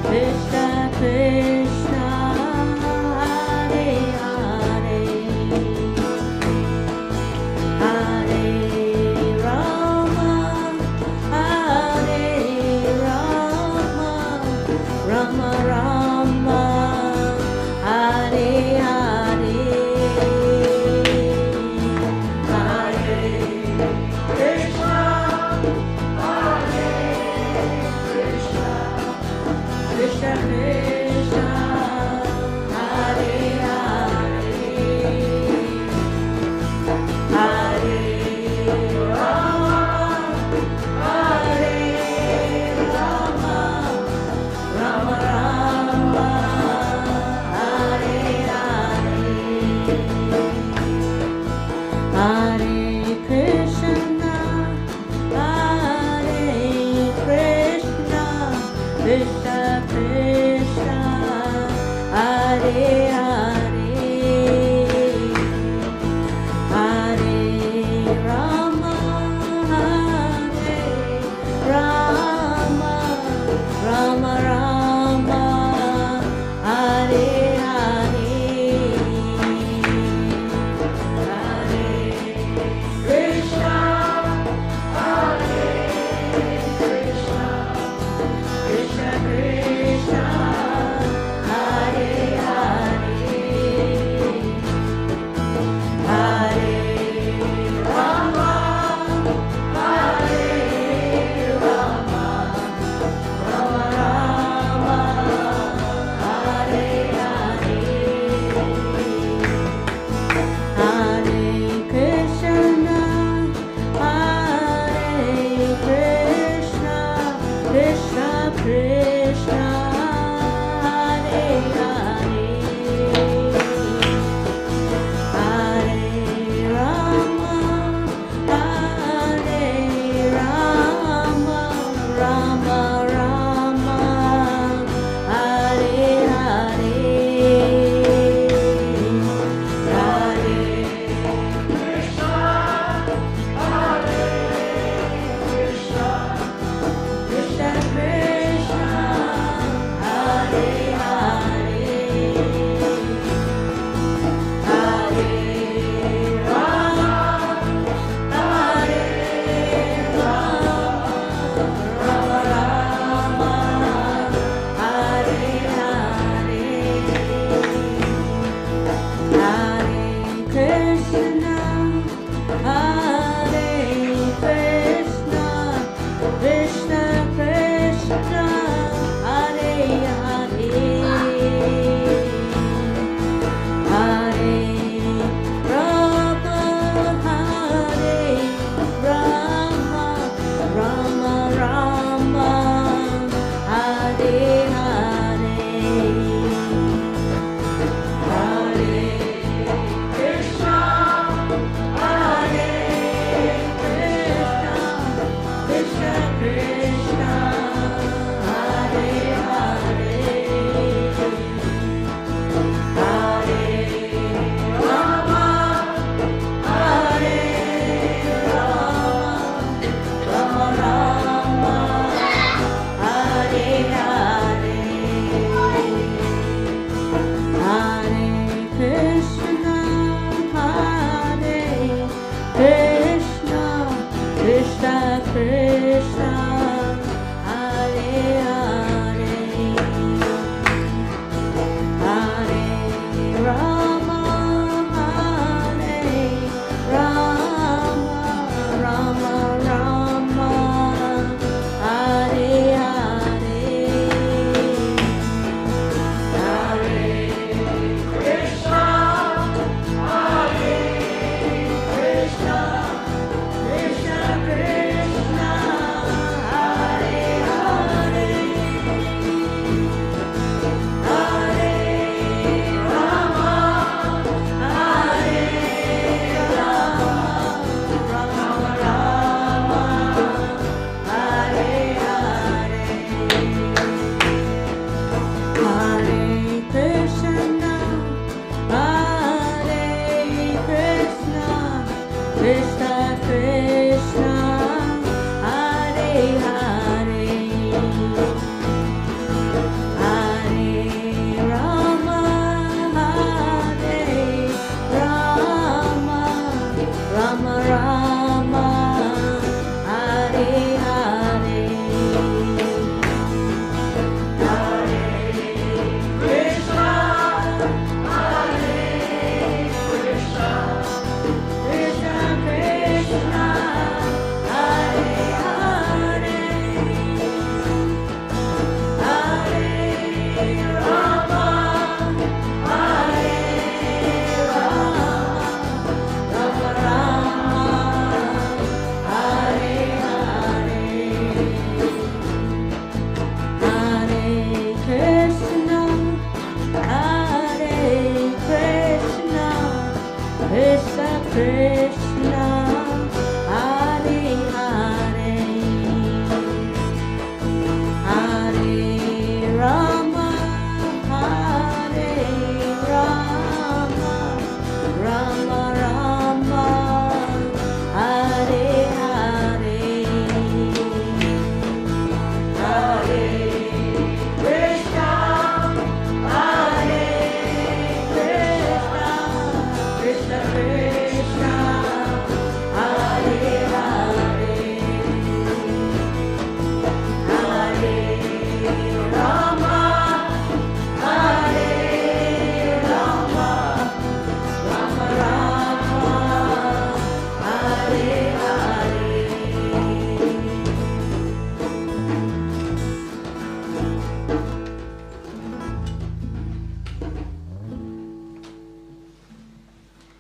Krishna, Krishna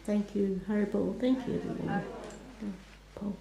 Thank you, Haribol. Thank you, everyone. Paul.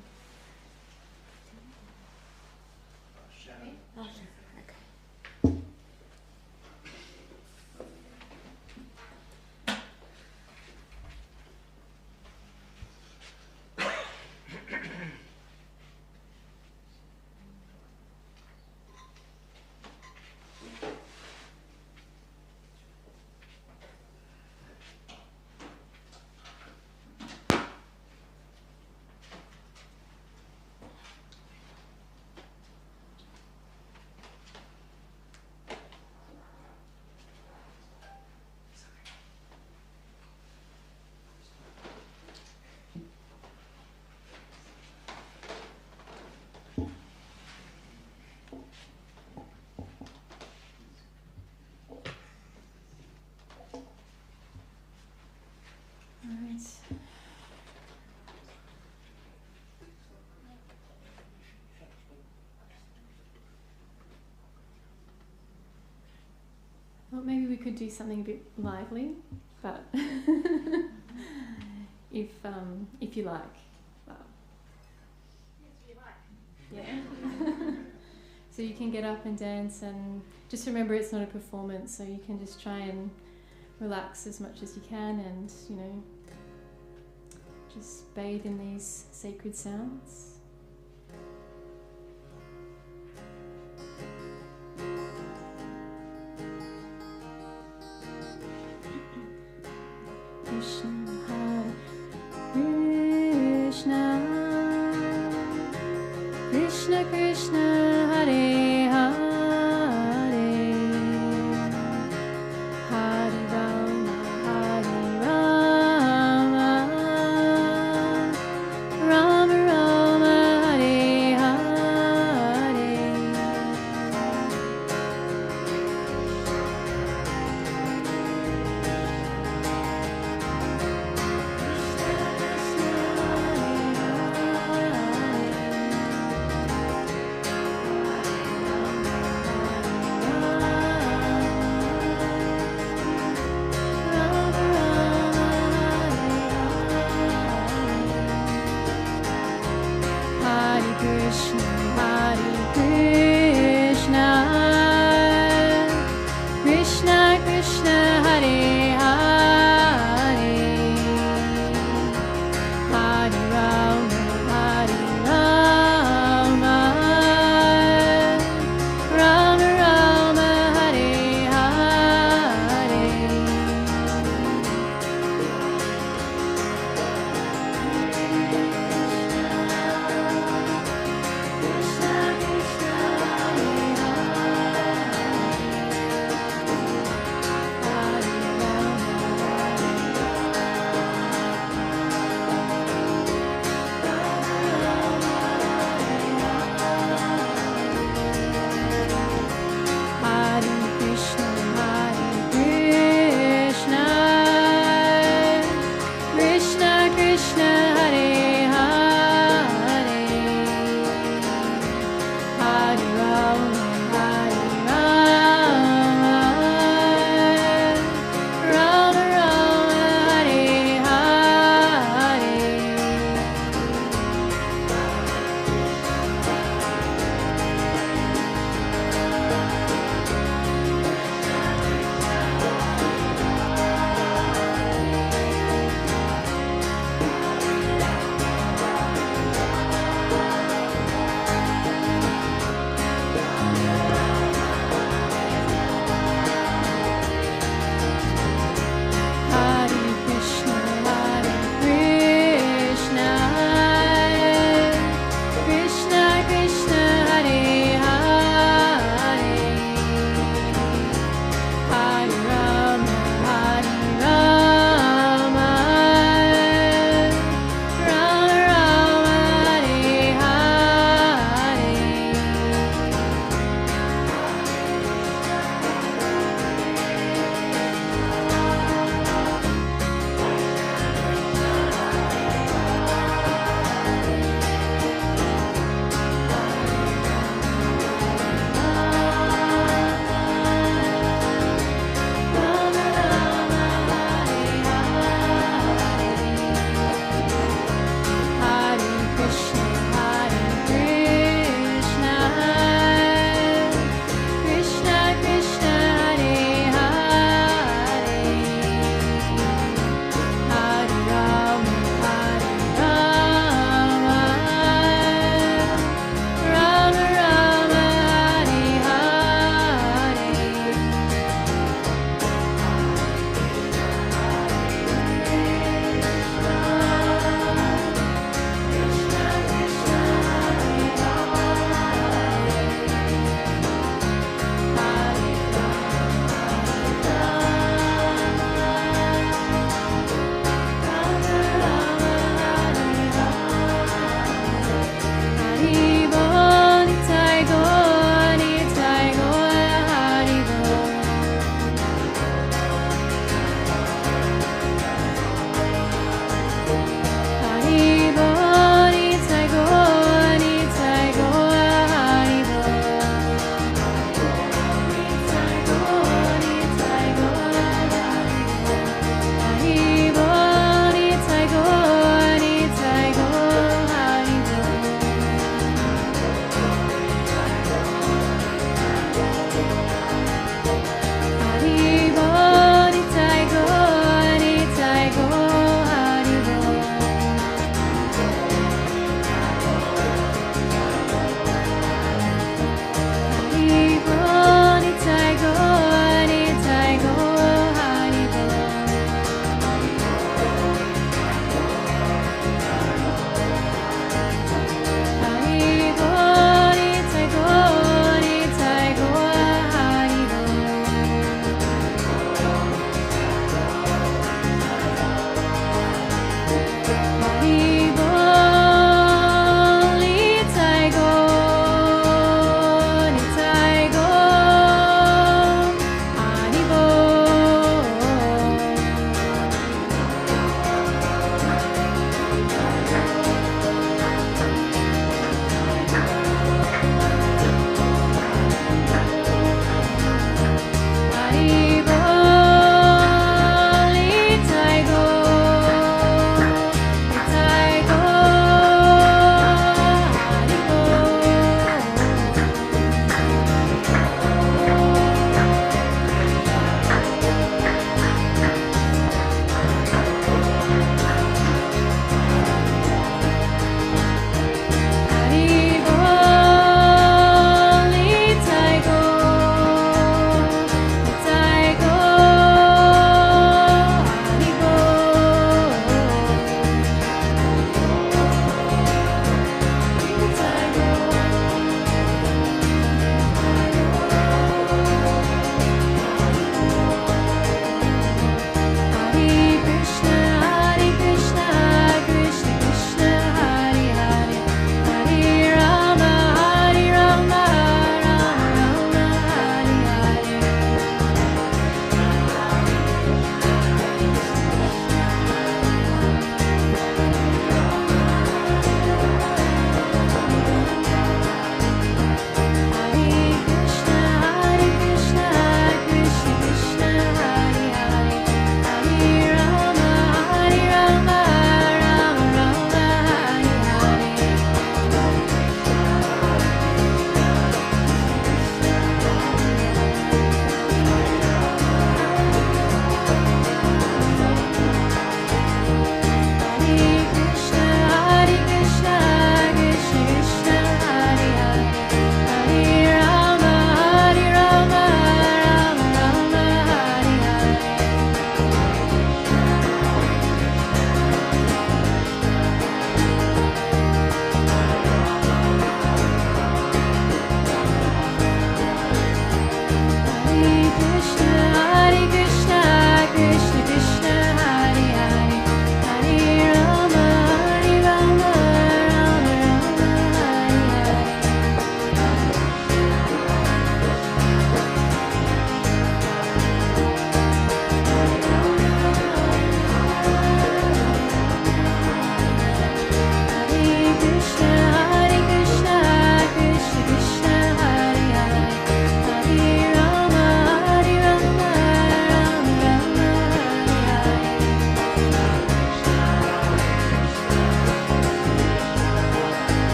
Well, maybe we could do something a bit lively, but if you like. Well, yeah. So you can get up and dance, and just remember it's not a performance, so you can just try and relax as much as you can, and just bathe in these sacred sounds. Krishna Krishna Hare Hare Hare Rama Rama Rama Hare Hare Hare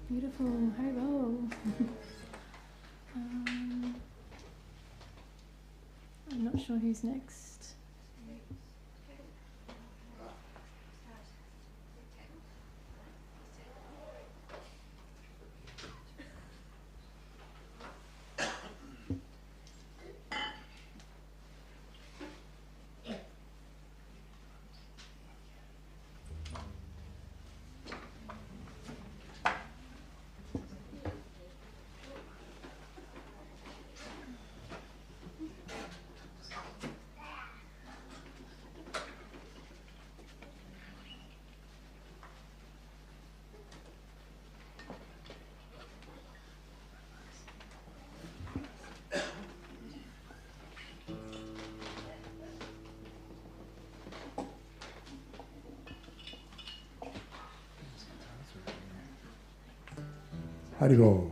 Beautiful. Haribo. I'm not sure who's next. Haribo.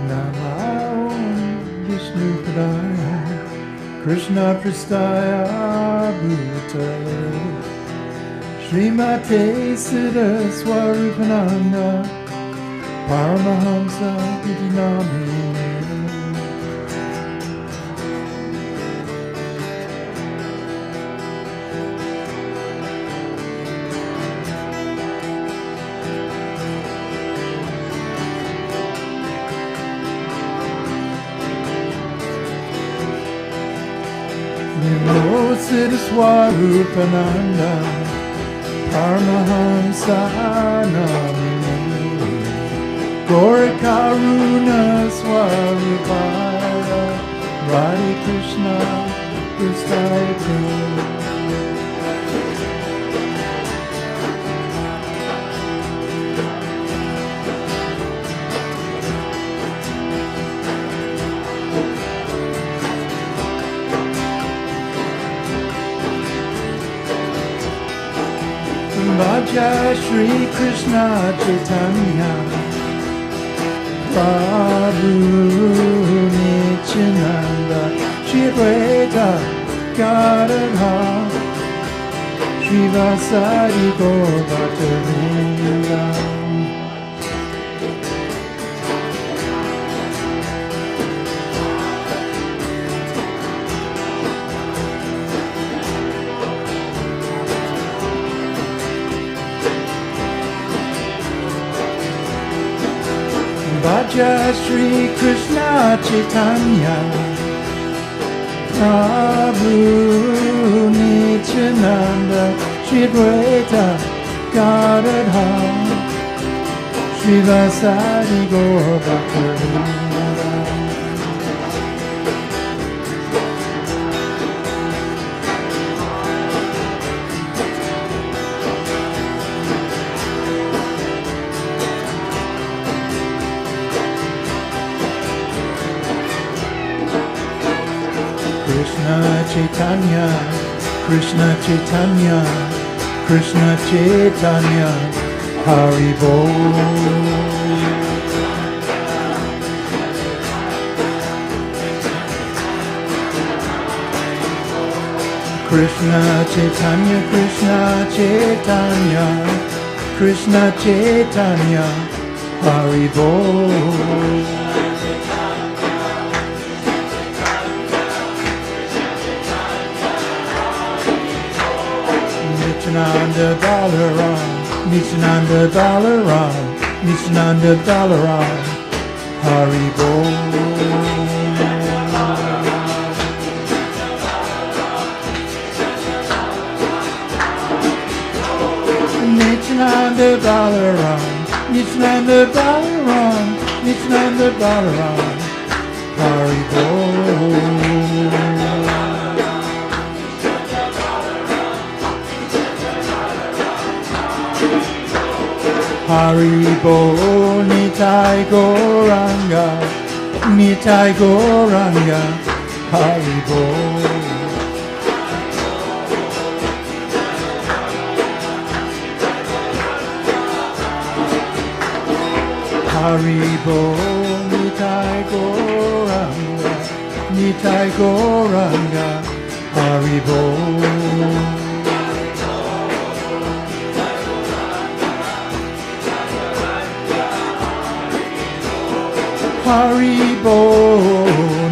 Namo Vishnu Padaya Krishna Prastaya Bhutale Srimate Siddha Swarupananda Paramahamsa Vidinamine Namo Siddha Swarupananda Paramahamsa Namine Gaurakaruna Swarupaya Radhe Krishna Prastaya Bhaja Shri Krishna Chaitanya Prabhu Nityananda Shri Advaita Gadadhar Shri Vasari Gaur Bhattacharya Bhaja Shri Krishna Chaitanya Prabhu Nityananda Shri Advaita Gadadhar Shri Vasari Gaur Bhattacharya Chaitanya, Krishna Chaitanya, Krishna Chaitanya, Haribo. Krishna Chaitanya, Krishna Chaitanya, Krishna Chaitanya, Haribo. Nityananda Balaram, Nityananda Balaram, Nityananda Balaram, Haribo. Nityananda Balaram, Nityananda Balaram, Nityananda Balaram, Haribo. Haribo Nitai Gauranga, Nitai Gauranga, Haribo. Haribo, Nitai Goranga, Nitai Goranga, Haribo. Haribo,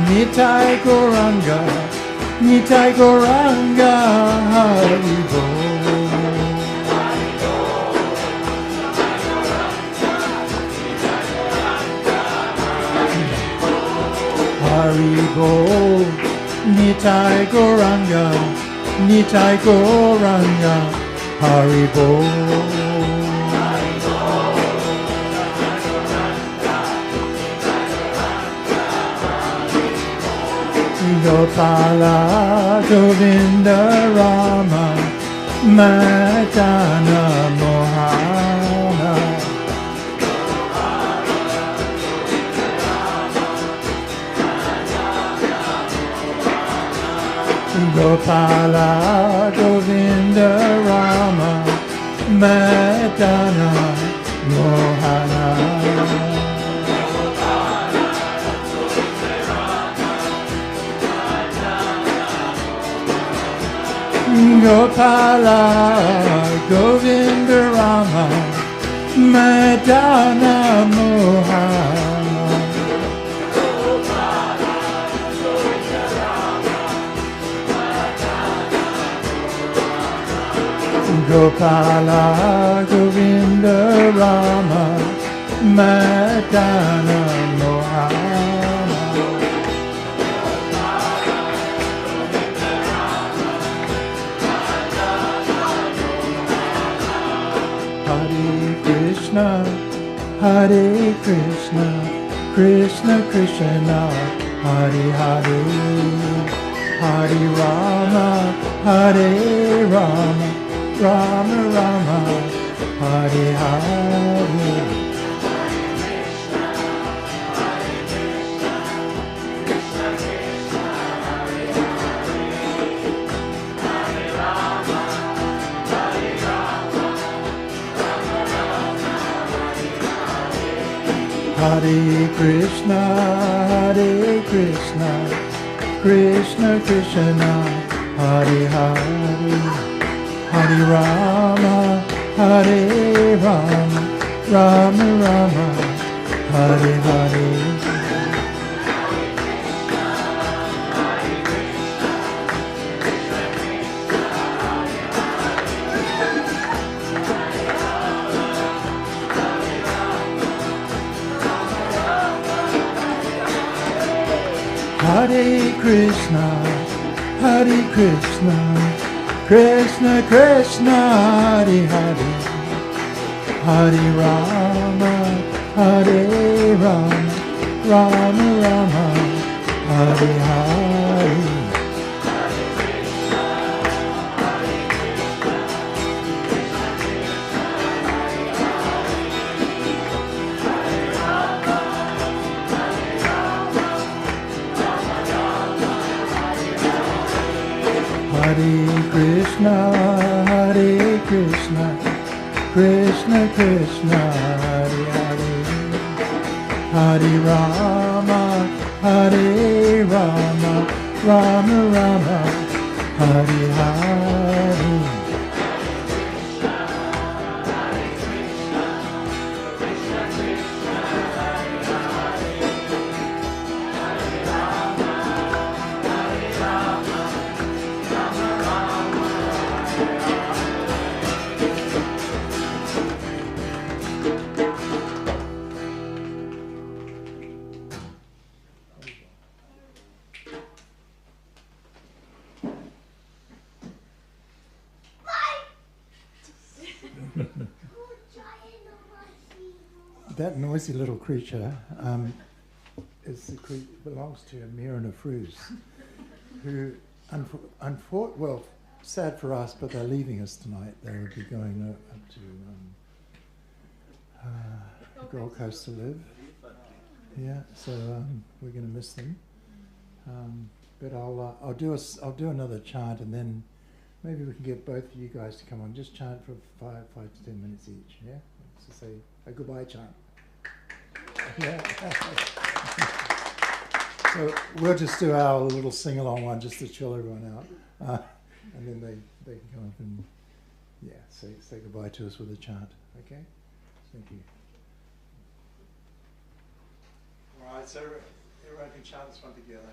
Nitai Goranga, Nitai Goranga, Haribo. Haribo, Nitai Goranga, Nitai Goranga, Haribo. Gopala, Govinda, Rama, Madana, Mohana. Gopala, Govinda, Rama, Madana, Mohana. Gopala, Govinda, Rama, Madana, Mohana. Gopala, Govinda, Rama, Madana, Mohana. Hare Krishna, Hare Krishna, Krishna Krishna, Hare Hare, Hare Rama, Hare Rama, Rama Rama, Hare Hare. Hare Krishna, Hare Krishna, Krishna Krishna, Hare Hare, Hare Rama, Hare Rama, Rama Rama, Hare Hare. Hare Krishna, Hare Krishna, Krishna Krishna, Hare Hare, Hare Rama, Hare Rama, Rama Rama, Hare Hare. Hare Krishna, Hare Krishna, Krishna Krishna, Hare Hare, Hare Rama, Hare Rama, Rama Rama, Hare Hare. That noisy little creature belongs to Amir and Afruz, who, well, sad for us, but they're leaving us tonight. They will be going up to Gold Coast to live. Yeah, so we're going to miss them. But I'll do another chant, and then maybe we can get both of you guys to come on. Just chant for 5 to 10 minutes each. Yeah, to say a goodbye chant. Yeah. So we'll just do our little sing-along one just to chill everyone out. And then they can come up and, say goodbye to us with a chant. Okay? Thank you. All right, so everyone can chant this one together.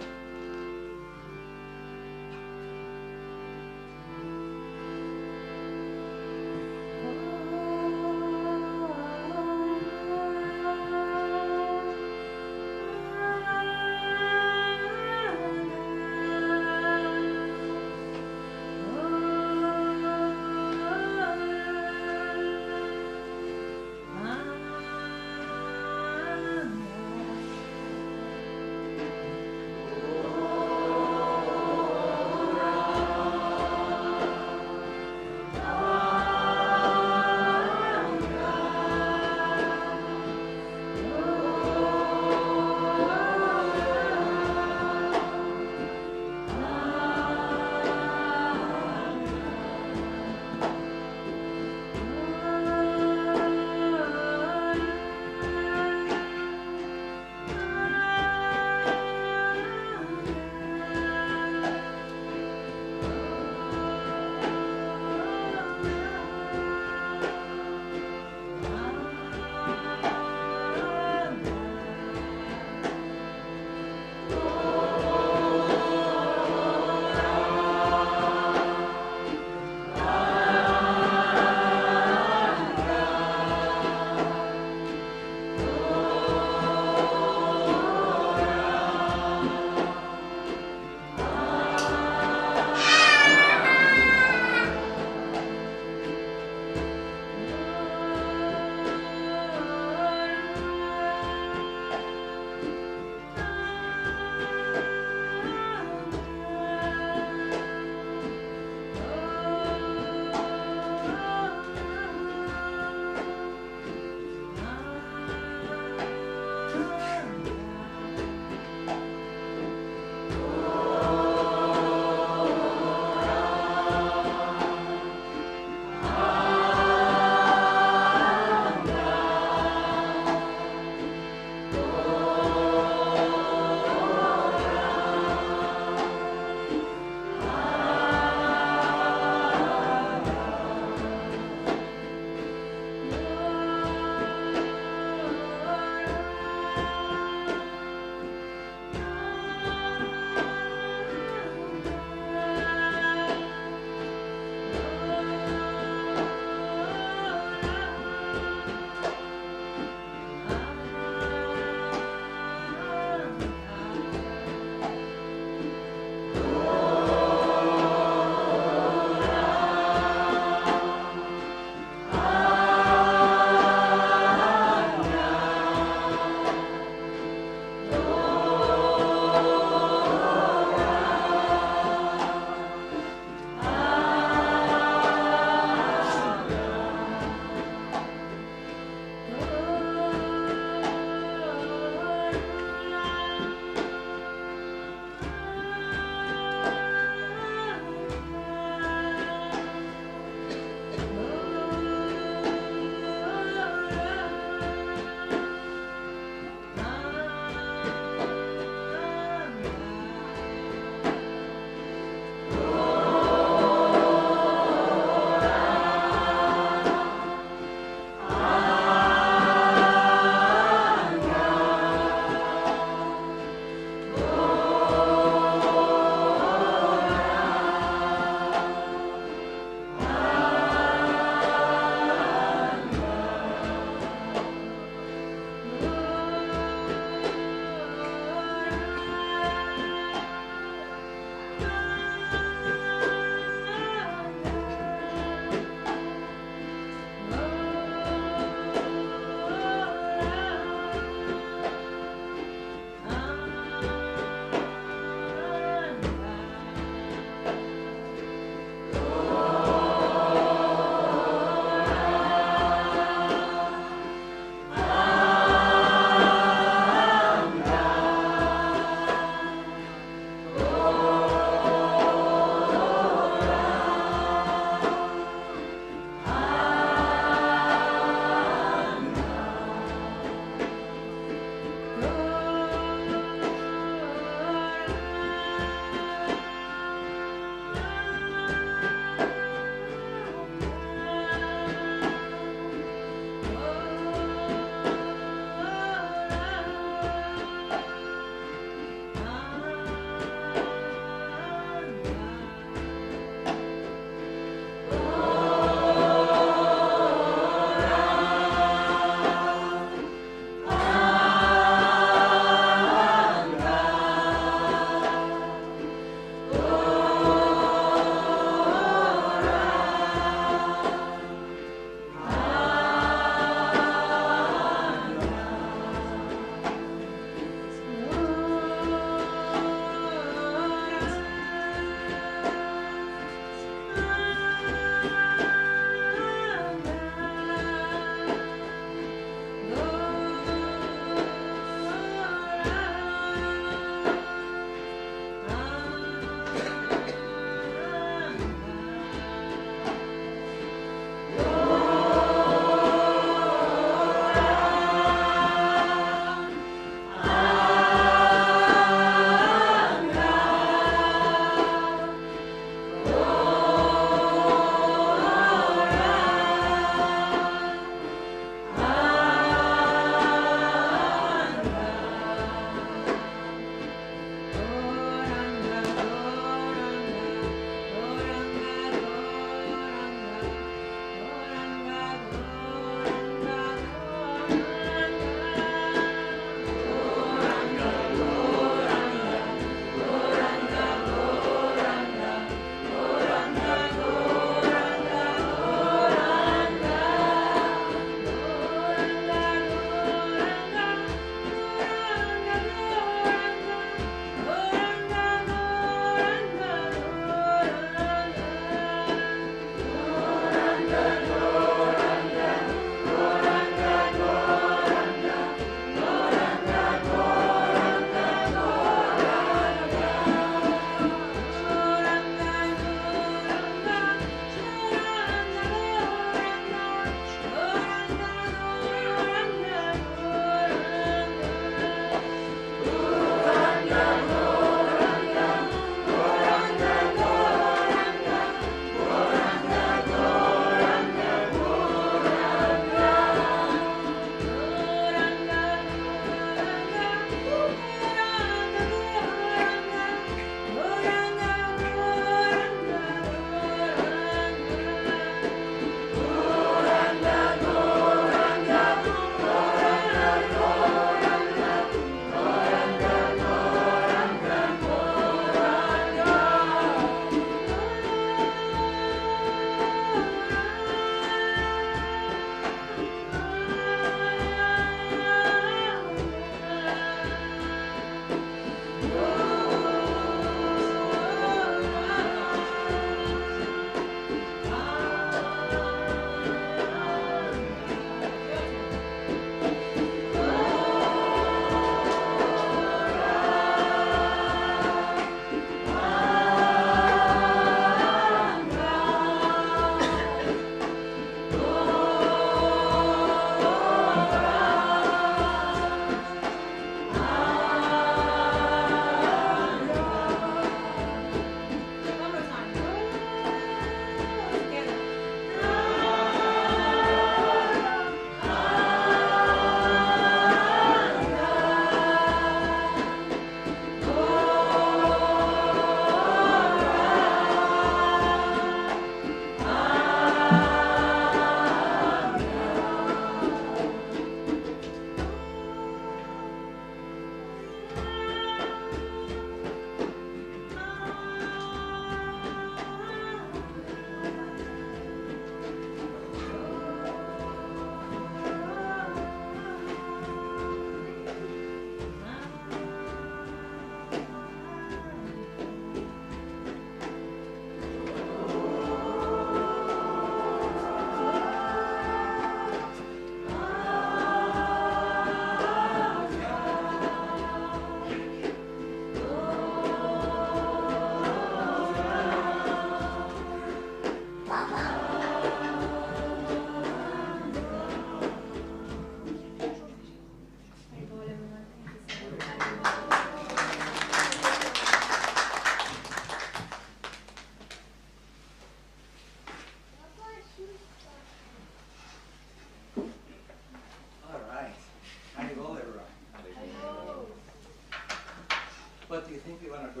do you think we want to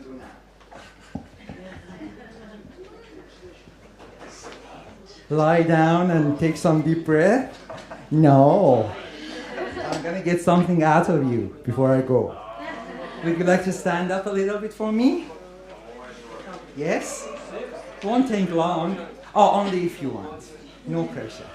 do now? Lie down and take some deep breath? No. I'm going to get something out of you before I go. Would you like to stand up a little bit for me? Yes? Won't take long. Oh, only if you want. No pressure.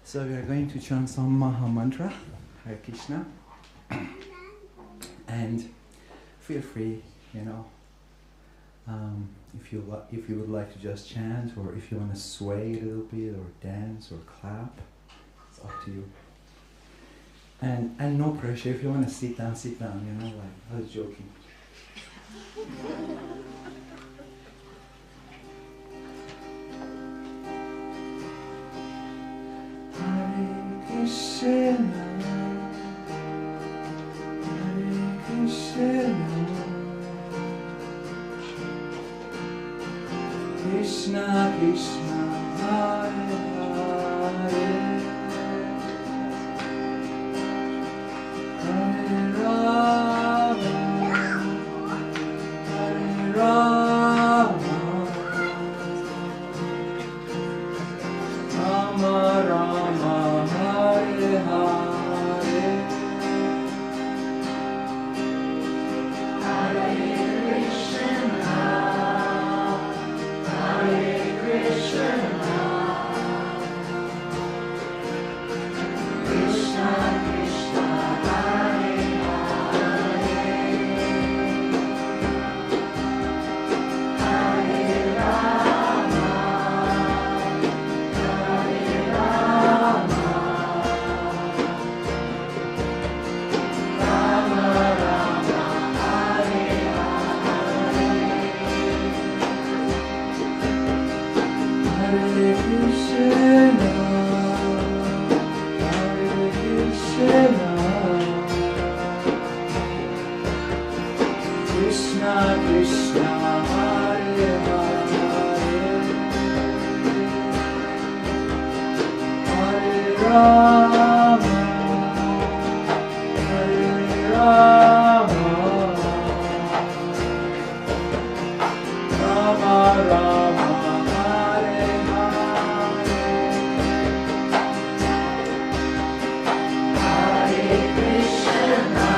So we are going to chant some Maha Mantra, Hare Krishna, and feel free, if you would like to just chant, or if you want to sway a little bit, or dance, or clap, it's up to you. And no pressure. If you want to sit down, like I was joking. Krishna, Hare Krishna, Krishna Krishna, Hare Hare, Hare Rama, Hare Rama, Rama Rama, Hare Hare, Hare Krishna, Hare Krishna, Krishna Krishna, Hare Hare, Hare Rama, Hare Rama, Rama Rama, Hare Hare, Hare Krishna, Hare Krishna, Krishna Krishna, Hare Hare, Hare Rama, Hare Rama, Rama Rama, Hare Hare, Hare Krishna,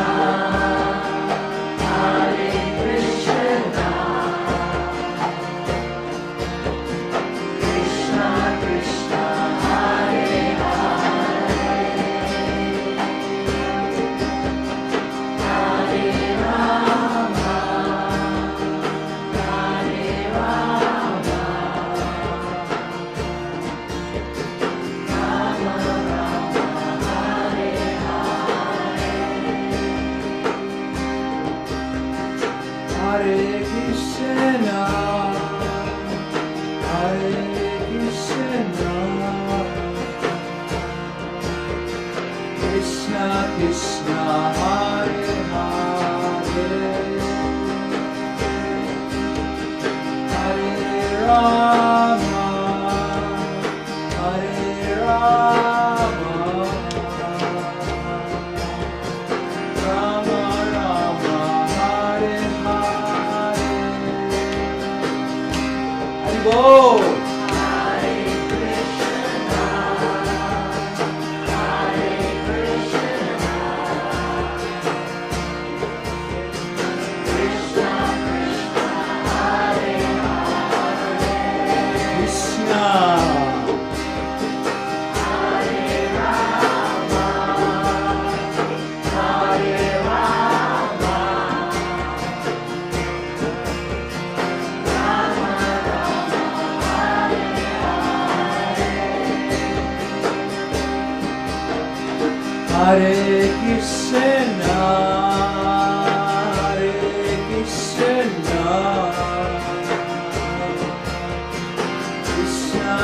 Hare Krishna, Krishna Krishna, Hare Hare, Hare Rama, Hare Rama, Rama Rama, Hare Hare, Hare Krishna, Hare Krishna, Krishna Krishna, Hare Hare, Hare Rama, Hare Rama, Rama Rama, Hare Hare, Haribo. Hare Krishna, Hare Krishna, Krishna Krishna, Hare Hare, Krishna, Hare Rama, Hare Rama, Rama Rama, Hare Hare, Hare Krishna, Hare Krishna, Krishna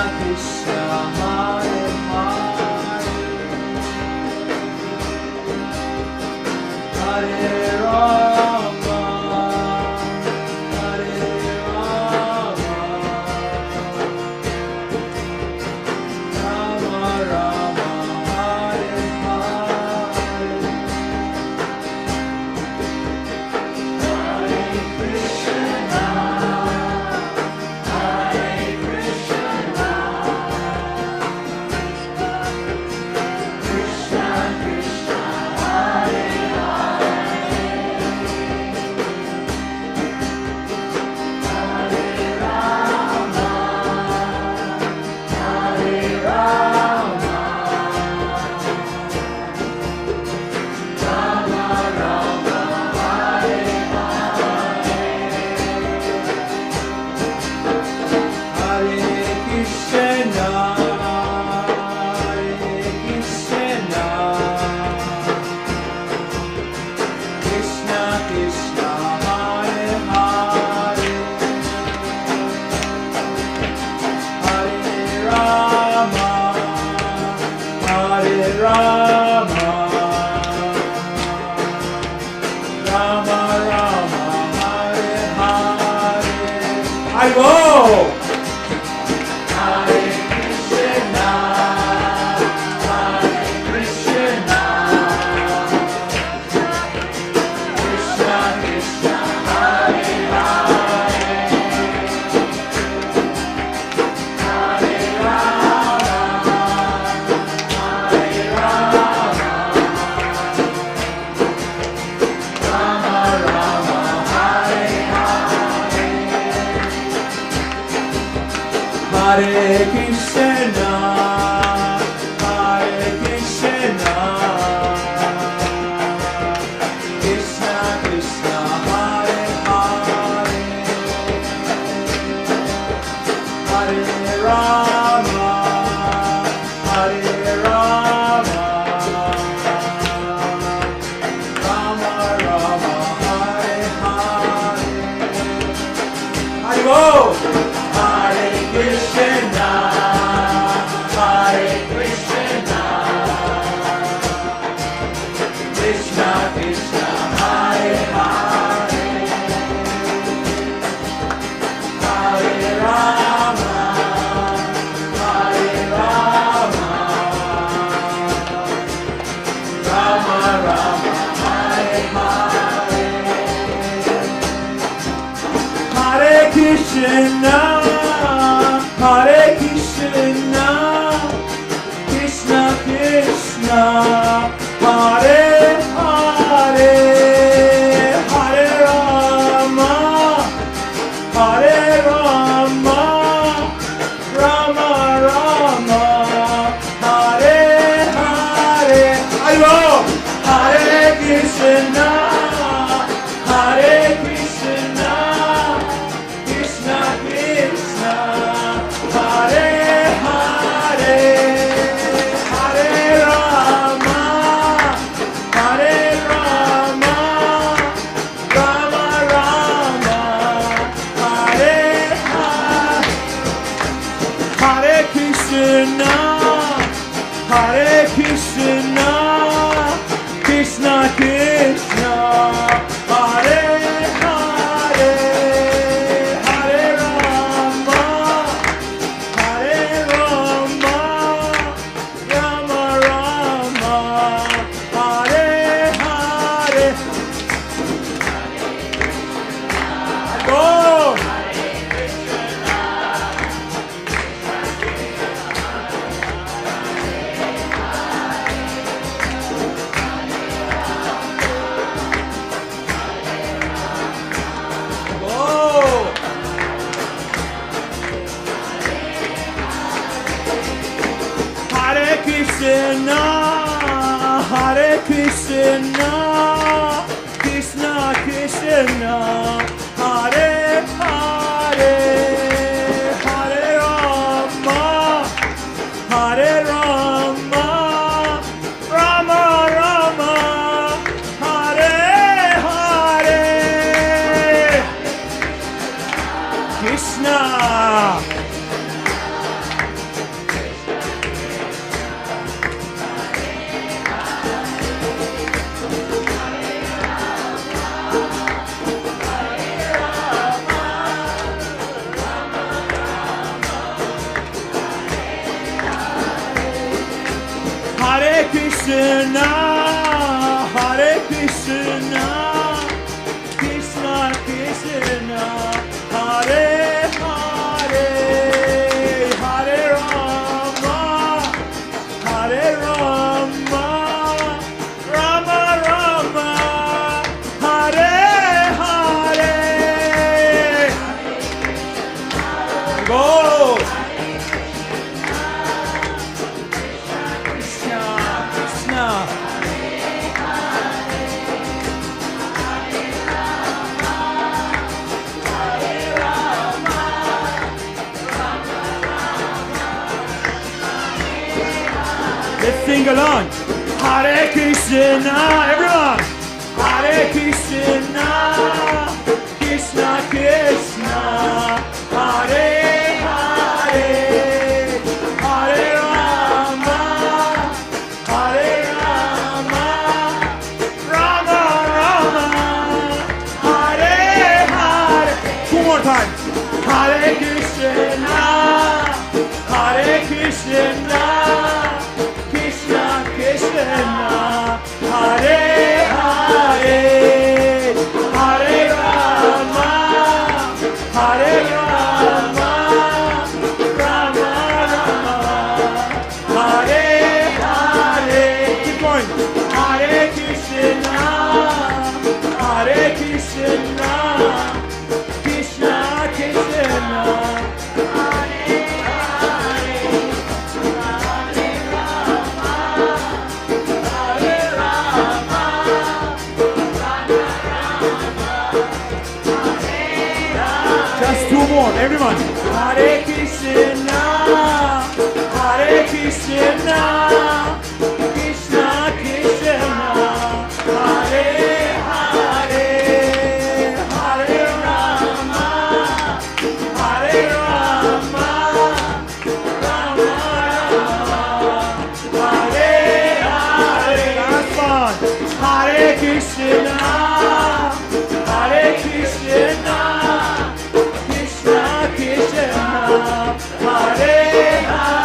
Krishna, Hare Krishna, Krishna Krishna, Hare Hare, Hare Rama, Hare Rama, Rama Rama, Hare Hare. Go. Krishna, Krishna. Let's sing along. Hare Krishna, everyone. Hare Krishna, Krishna Krishna, Hare Hare, Hare Rama, Hare Rama, Rama Rama, Hare Hare. Two more times. Hare Krishna, Hare Krishna, Krishna Krishna, Hare Hare, Hare Rama, Hare Rama, Rama Rama, Hare Hare. Keep going. Hare Krishna, Hare Krishna, Krishna Krishna, Hare Hare, Hare Rama, Hare Rama, Rama Rama. Just two more, everyone. Hare Krishna, Hare Krishna, Krishna Krishna, Hare Hare, Hare Rama, Hare Rama, Rama Rama, Hare Hare. Last one. Hare Krishna, Hare Krishna, Krishna Krishna, Hare Hare,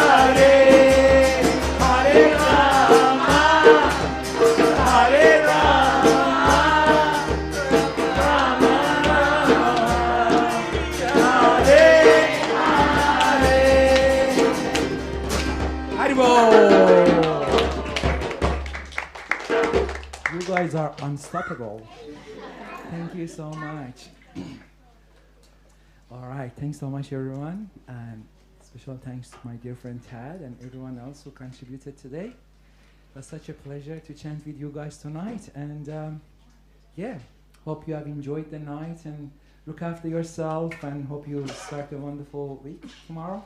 Hare Rama, Hare Rama, Rama Rama, Hare Hare. Haribol. You guys are unstoppable. Thank you so much. All right, thanks so much, everyone. And special thanks to my dear friend Tad and everyone else who contributed today. It was such a pleasure to chant with you guys tonight. And yeah, hope you have enjoyed the night and look after yourself and hope you start a wonderful week tomorrow.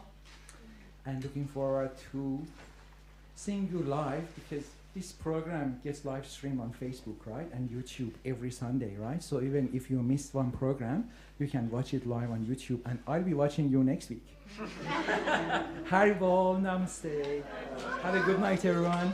And looking forward to seeing you live because this program gets live streamed on Facebook, right? And YouTube every Sunday, right? So even if you missed one program, you can watch it live on YouTube and I'll be watching you next week. Haribol, namaste. Have a good night, everyone.